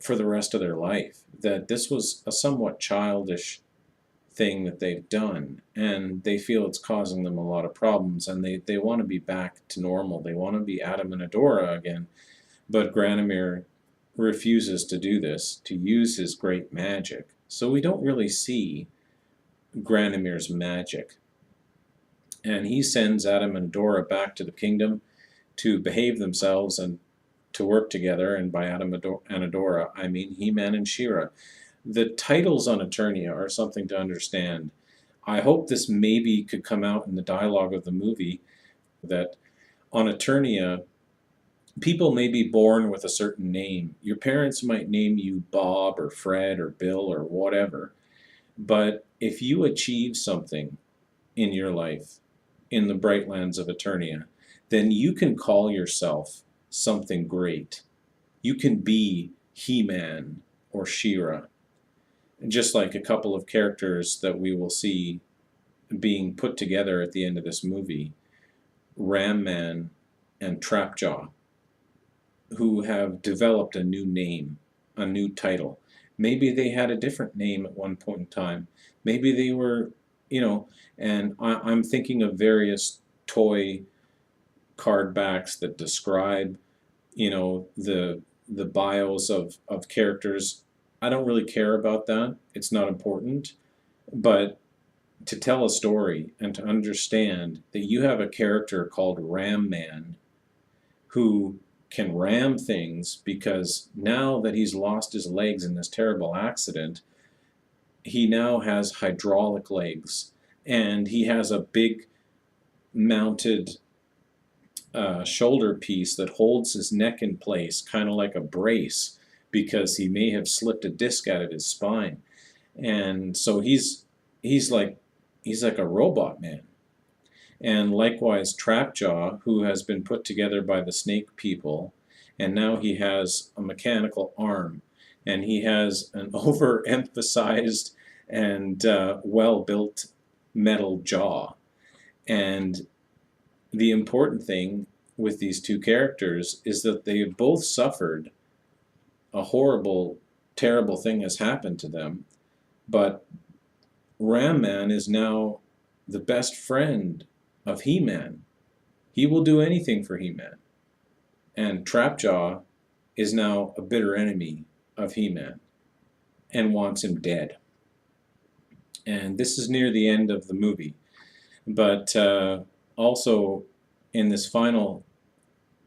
for the rest of their life, that this was a somewhat childish thing that they've done, and they feel it's causing them a lot of problems, and they want to be back to normal. They want to be Adam and Adora again, but Granomir refuses to do this, to use his great magic. So we don't really see Granomir's magic. And he sends Adam and Adora back to the kingdom to behave themselves and to work together, and by Adam and Adora, I mean He-Man and She-Ra. The titles on Eternia are something to understand. I hope this maybe could come out in the dialogue of the movie, that on Eternia, people may be born with a certain name. Your parents might name you Bob or Fred or Bill or whatever, but if you achieve something in your life in the bright lands of Eternia, then you can call yourself something great. You can be He-Man or She-Ra. Just like a couple of characters that we will see being put together at the end of this movie, Ram Man and Trapjaw, who have developed a new name, a new title. Maybe they had a different name at one point in time. Maybe they were, you know, and I'm thinking of various toy card backs that describe, the bios of characters. I don't really care about that. It's not important. But to tell a story and to understand that you have a character called Ram Man who can ram things because now that he's lost his legs in this terrible accident, he now has hydraulic legs and he has a big mounted shoulder piece that holds his neck in place, kind of like a brace, because he may have slipped a disc out of his spine. And so he's like he's like a robot man. And likewise, Trapjaw, who has been put together by the snake people, and now he has a mechanical arm, and he has an overemphasized and well-built metal jaw. And the important thing with these two characters is that they have both suffered a horrible, terrible thing has happened to them, but Ram Man is now the best friend of He-Man. He will do anything for He-Man. And Trapjaw is now a bitter enemy of He-Man and wants him dead. And this is near the end of the movie. But also in this final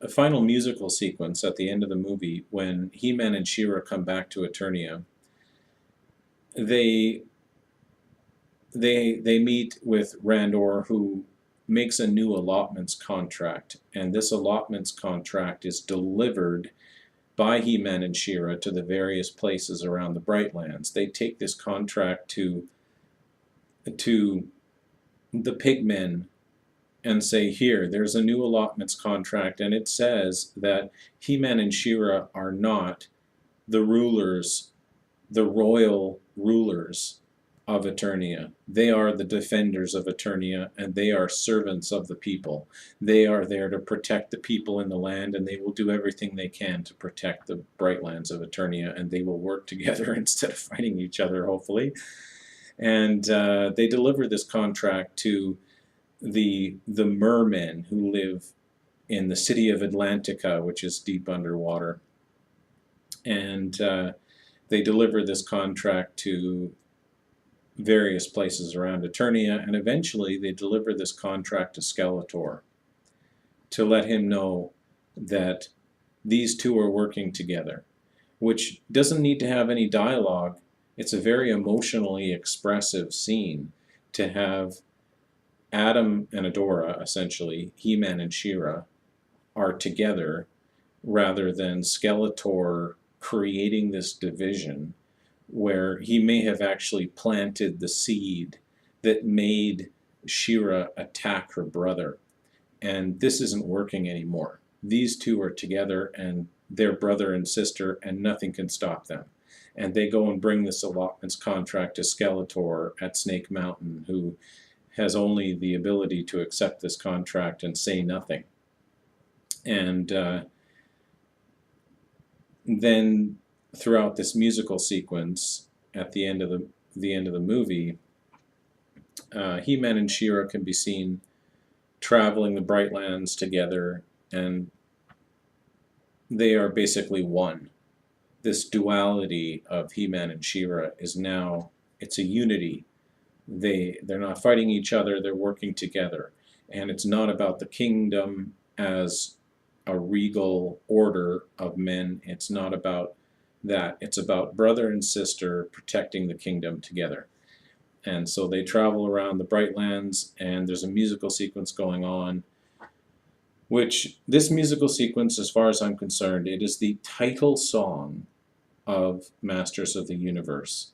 musical sequence at the end of the movie, when He-Man and She-Ra come back to Eternia, they meet with Randor, who makes a new allotments contract, and this allotments contract is delivered by He-Man and She-Ra to the various places around the Brightlands. They take this contract to the pigmen and say, here, there's a new allotments contract, and it says that He-Man and She-Ra are not the rulers, the royal rulers of Eternia. They are the defenders of Eternia, and they are servants of the people. They are there to protect the people in the land, and they will do everything they can to protect the Brightlands of Eternia, and they will work together instead of fighting each other, hopefully. And they deliver this contract to the mermen who live in the city of Atlantica, which is deep underwater. And they deliver this contract to various places around Eternia, and eventually they deliver this contract to Skeletor to let him know that these two are working together, which doesn't need to have any dialogue. It's a very emotionally expressive scene to have Adam and Adora, essentially, He-Man and She-Ra, are together rather than Skeletor creating this division where he may have actually planted the seed that made She-Ra attack her brother. And this isn't working anymore. These two are together and they're brother and sister, and nothing can stop them. And they go and bring this allotments contract to Skeletor at Snake Mountain, who has only the ability to accept this contract and say nothing. And then throughout this musical sequence at the end of the movie, He-Man and She-Ra can be seen traveling the Brightlands together, and they are basically one. This duality of He-Man and She-Ra is now, it's a unity. They're not fighting each other, they're working together. And it's not about the kingdom as a regal order of men. It's not about that. It's about brother and sister protecting the kingdom together. And so they travel around the Brightlands, and there's a musical sequence going on, which this musical sequence, as far as I'm concerned, it is the title song of Masters of the Universe.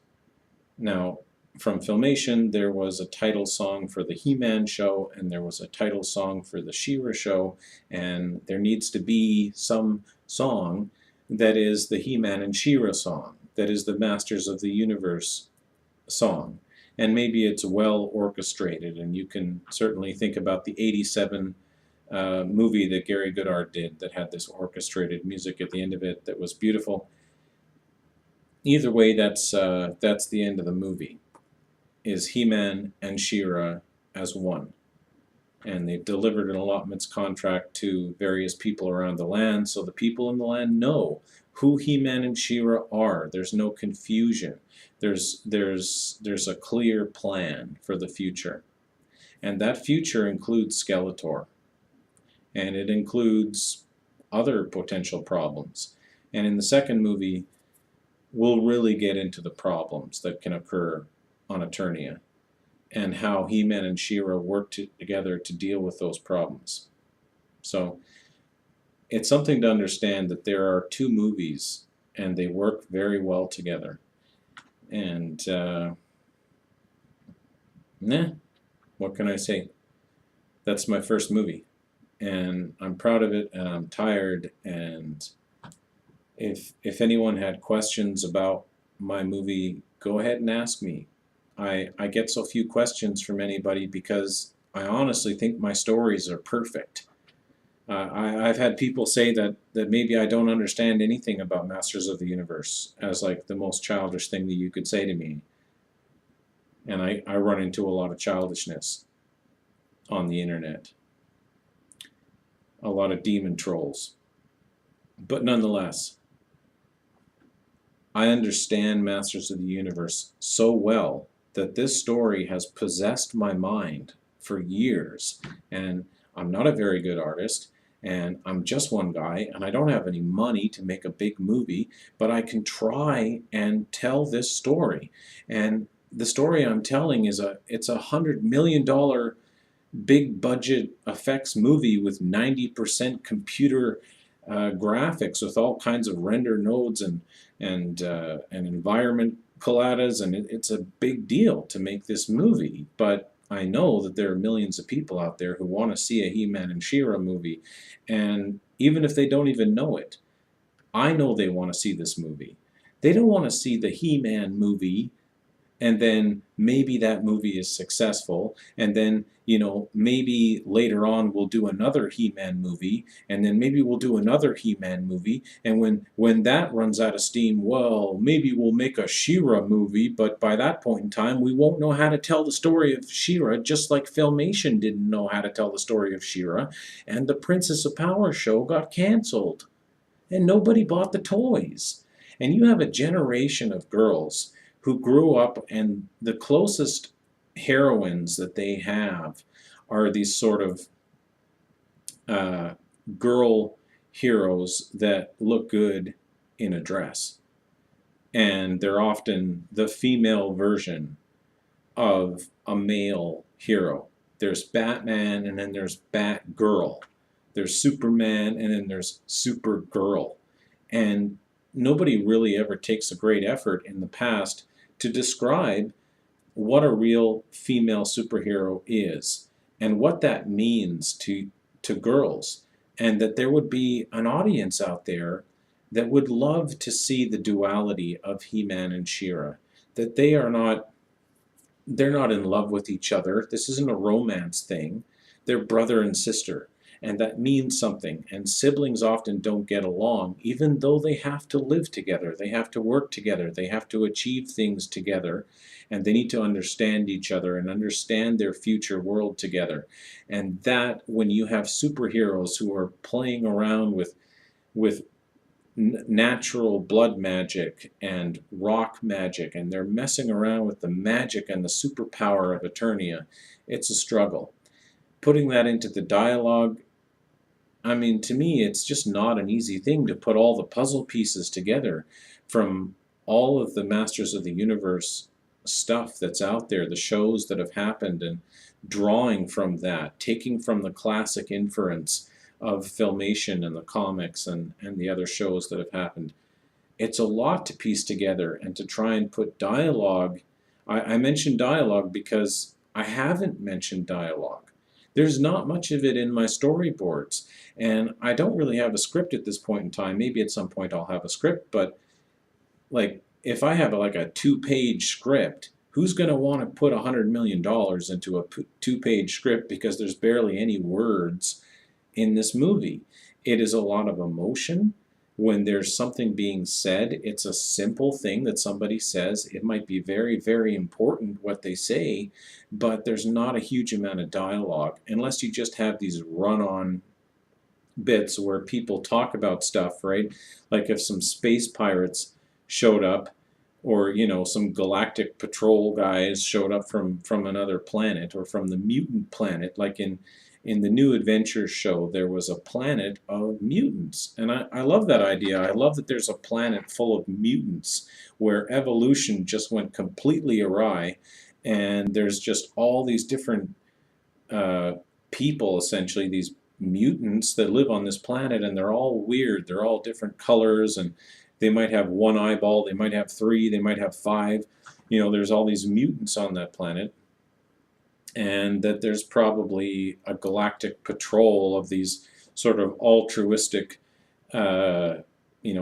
Now, from Filmation, there was a title song for the He-Man show, and there was a title song for the She-Ra show, and there needs to be some song that is the He-Man and She-Ra song, that is the Masters of the Universe song. And maybe it's well orchestrated, and you can certainly think about the '87 movie that Gary Goodard did that had this orchestrated music at the end of it that was beautiful. either way, that's the end of the movie. Is He-Man and She-Ra as one, and they've delivered an allotments contract to various people around the land, so the people in the land know who He-Man and She-Ra are. There's no confusion. There's a clear plan for the future, and that future includes Skeletor, and it includes other potential problems. And in the second movie, we'll really get into the problems that can occur on Eternia and how He-Man and She-Ra work together to deal with those problems. So it's something to understand that there are two movies and they work very well together. And what can I say? That's my first movie, and I'm proud of it, and I'm tired. And if anyone had questions about my movie, go ahead and ask me. I get so few questions from anybody because I honestly think my stories are perfect. I've had people say that maybe I don't understand anything about Masters of the Universe, as like the most childish thing that you could say to me. And I run into a lot of childishness on the internet, a lot of demon trolls. But nonetheless, I understand Masters of the Universe so well that this story has possessed my mind for years. And I'm not a very good artist, and I'm just one guy, and I don't have any money to make a big movie, but I can try and tell this story. And the story I'm telling it's $100 million big budget effects movie with 90% computer graphics with all kinds of render nodes and environment collatas, and it's a big deal to make this movie. But I know that there are millions of people out there who want to see a He-Man and She-Ra movie, and even if they don't even know it, I know they want to see this movie. They don't want to see the He-Man movie and then maybe that movie is successful, and then maybe later on we'll do another He-Man movie, and then maybe we'll do another He-Man movie, and when that runs out of steam, well, maybe we'll make a She-Ra movie, but by that point in time we won't know how to tell the story of She-Ra, just like Filmation didn't know how to tell the story of She-Ra, and the Princess of Power show got canceled, and nobody bought the toys. And you have a generation of girls who grew up, and the closest heroines that they have are these sort of girl heroes that look good in a dress. And they're often the female version of a male hero. There's Batman, and then there's Batgirl. There's Superman, and then there's Supergirl. And nobody really ever takes a great effort in the past to describe what a real female superhero is and what that means to girls, and that there would be an audience out there that would love to see the duality of He-Man and She-Ra, that they're not in love with each other. This isn't a romance thing. They're brother and sister, and that means something. And siblings often don't get along, even though they have to live together. They have to work together. They have to achieve things together, and they need to understand each other and understand their future world together. And that, when you have superheroes who are playing around with natural blood magic and rock magic, and they're messing around with the magic and the superpower of Eternia, it's a struggle. Putting that into the dialogue, I mean, to me, it's just not an easy thing to put all the puzzle pieces together from all of the Masters of the Universe stuff that's out there, the shows that have happened, and drawing from that, taking from the classic inference of Filmation and the comics and the other shows that have happened. It's a lot to piece together and to try and put dialogue. I mentioned dialogue because I haven't mentioned dialogue. There's not much of it in my storyboards, and I don't really have a script at this point in time. Maybe at some point I'll have a script, but like if I have like a 2-page script, who's going to want to put $100 million into a 2-page script because there's barely any words in this movie? It is a lot of emotion, when there's something being said, it's a simple thing that somebody says. It might be very, very important what they say, but there's not a huge amount of dialogue unless you just have these run-on bits where people talk about stuff, right? Like if some space pirates showed up, or some galactic patrol guys showed up from another planet, or from the mutant planet, like in the New Adventures show, there was a planet of mutants. And I love that idea. I love that there's a planet full of mutants where evolution just went completely awry, and there's just all these different uh, people, essentially, these mutants that live on this planet, and they're all weird. They're all different colors, and they might have one eyeball, they might have three, they might have five. There's all these mutants on that planet, and that there's probably a galactic patrol of these sort of altruistic,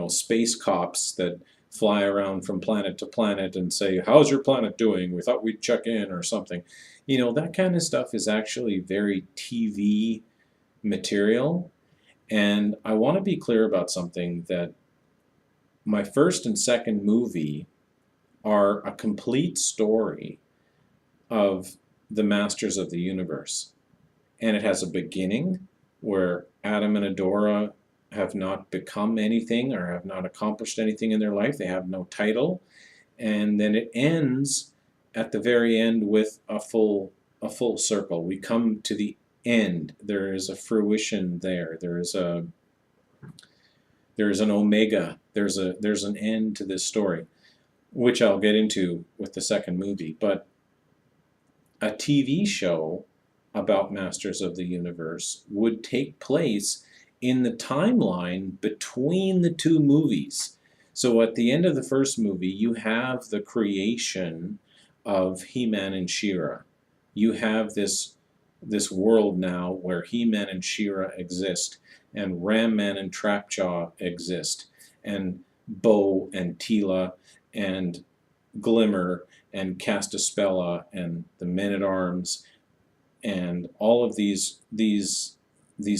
space cops that fly around from planet to planet and say, "How's your planet doing? We thought we'd check in," or something. That kind of stuff is actually very TV material. And I want to be clear about something, that my first and second movie are a complete story of the Masters of the Universe. And it has a beginning where Adam and Adora have not become anything or have not accomplished anything in their life. They have no title. And then it ends at the very end with a full circle. We come to the end. There is a fruition there. There is an omega. There's an end to this story, which I'll get into with the second movie. But a TV show about Masters of the Universe would take place in the timeline between the two movies. So at the end of the first movie, you have the creation of He-Man and She-Ra. You have this world now where He-Man and She-Ra exist, and Ram-Man and Trapjaw exist, and Bo and Teela and Glimmer and Castaspella and the Men-at-Arms, and all of these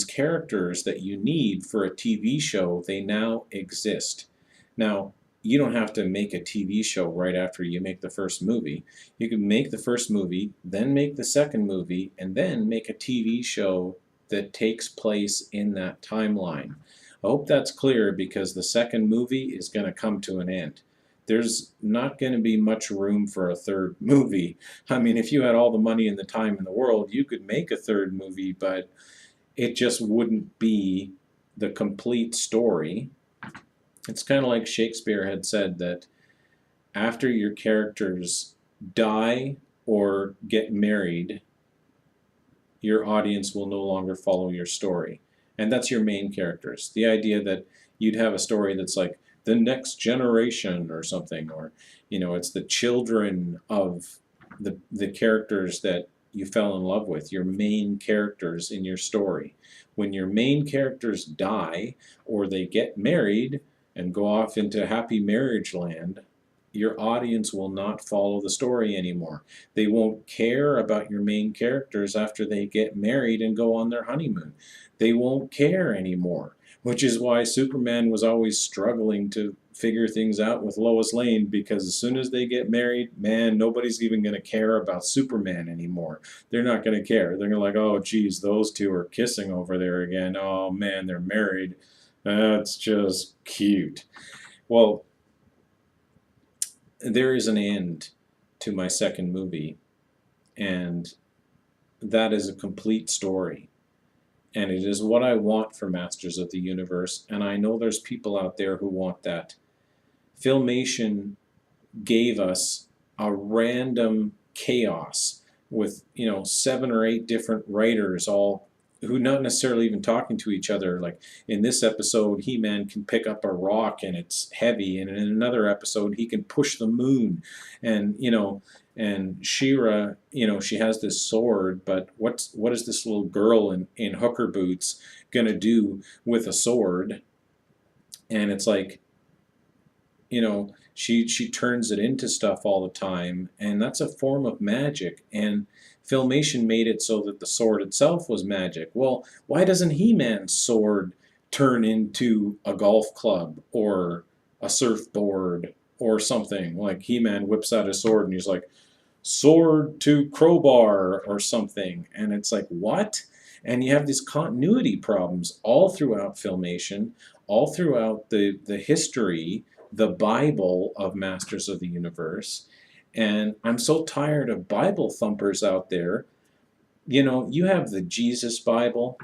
characters that you need for a TV show, they now exist. Now, you don't have to make a TV show right after you make the first movie. You can make the first movie, then make the second movie, and then make a TV show that takes place in that timeline. I hope that's clear, because the second movie is going to come to an end. There's not going to be much room for a third movie. I mean, if you had all the money and the time in the world, you could make a third movie, but it just wouldn't be the complete story. It's kind of like Shakespeare had said, that after your characters die or get married, your audience will no longer follow your story. And that's your main characters. The idea that you'd have a story that's like the next generation or something, or it's the children of the characters that you fell in love with, your main characters in your story. When your main characters die or they get married and go off into happy marriage land, your audience will not follow the story anymore. They won't care about your main characters after they get married and go on their honeymoon. They won't care anymore, which is why Superman was always struggling to figure things out with Lois Lane, because as soon as they get married, man, nobody's even going to care about Superman anymore. They're not going to care. They're going to like, oh, geez, those two are kissing over there again. Oh, man, they're married. That's just cute. Well, there is an end to my second movie, and that is a complete story. And it is what I want for Masters of the Universe, and I know there's people out there who want that. Filmation gave us a random chaos with 7 or 8 different writers, all who not necessarily even talking to each other. Like in this episode, He-Man can pick up a rock and it's heavy, and in another episode he can push the moon, and and She-Ra, she has this sword, but what is this little girl in hooker boots gonna do with a sword? And it's like, she turns it into stuff all the time, and that's a form of magic. And Filmation made it so that the sword itself was magic. Well, why doesn't He-Man's sword turn into a golf club or a surfboard or something. Like He-Man whips out his sword and he's like, sword to crowbar or something. And it's like, what? And you have these continuity problems all throughout Filmation, all throughout the history, the Bible of Masters of the Universe. And I'm so tired of Bible thumpers out there. You know, you have the Jesus Bible,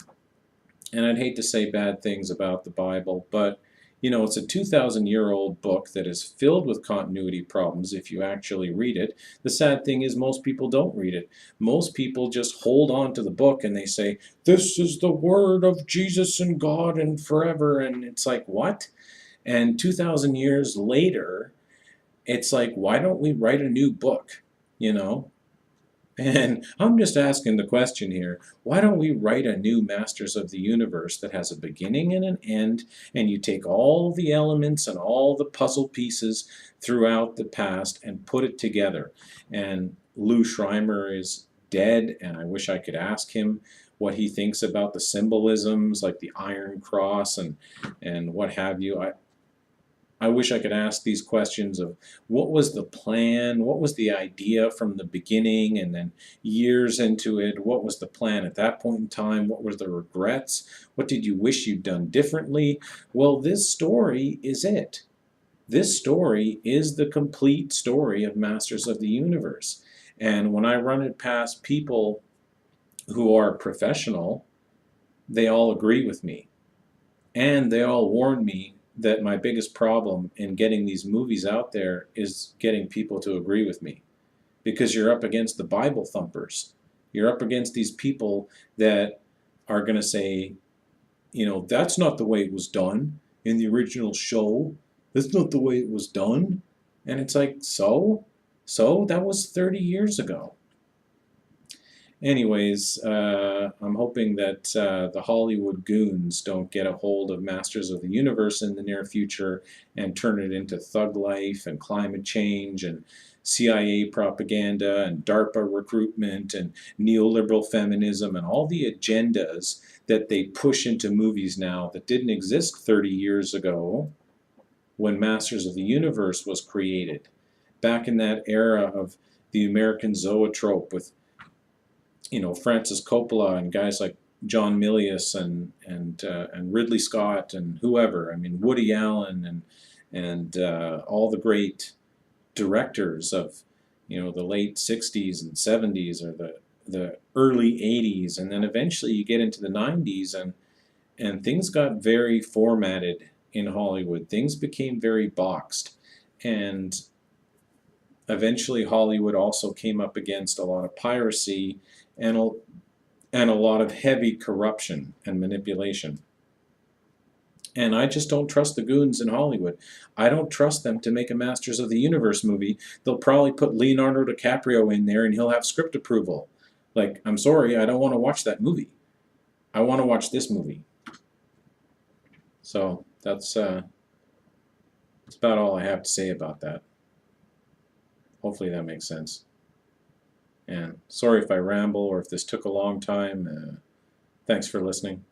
and I'd hate to say bad things about the Bible, but you know, it's a 2,000-year-old book that is filled with continuity problems if you actually read it. The sad thing is most people don't read it. Most people just hold on to the book and they say, this is the word of Jesus and God and forever, and it's like, what? And 2,000 years later, it's like, why don't we write a new book, you know? And I'm just asking the question here, why don't we write a new Masters of the Universe that has a beginning and an end, and you take all the elements and all the puzzle pieces throughout the past and put it together? And Lou Schreiber is dead, and I wish I could ask him what he thinks about the symbolisms like the Iron Cross and what have you. I wish I could ask these questions of what was the plan, what was the idea from the beginning, and then years into it, what was the plan at that point in time, what were the regrets, what did you wish you'd done differently? Well, this story is it. This story is the complete story of Masters of the Universe. And when I run it past people who are professional, they all agree with me. And they all warn me that my biggest problem in getting these movies out there is getting people to agree with me. Because you're up against the Bible thumpers. You're up against these people that are going to say, you know, that's not the way it was done in the original show. That's not the way it was done. And it's like, so? So? That was 30 years ago. Anyways, I'm hoping that the Hollywood goons don't get a hold of Masters of the Universe in the near future and turn it into thug life and climate change and CIA propaganda and DARPA recruitment and neoliberal feminism and all the agendas that they push into movies now that didn't exist 30 years ago when Masters of the Universe was created. Back in that era of the American zoetrope with, you know, Francis Coppola and guys like John Milius and Ridley Scott and whoever. I mean, Woody Allen and all the great directors of, you know, the late 60s and 70s or the early 80s, and then eventually you get into the 90s and things got very formatted in Hollywood. Things became very boxed, and eventually Hollywood also came up against a lot of piracy and a lot of heavy corruption and manipulation. And I just don't trust the goons in Hollywood. I don't trust them to make a Masters of the Universe movie. They'll probably put Leonardo DiCaprio in there and he'll have script approval. Like, I'm sorry, I don't want to watch that movie. I want to watch this movie. So that's about all I have to say about that. Hopefully that makes sense. And sorry if I ramble or if this took a long time. Thanks for listening.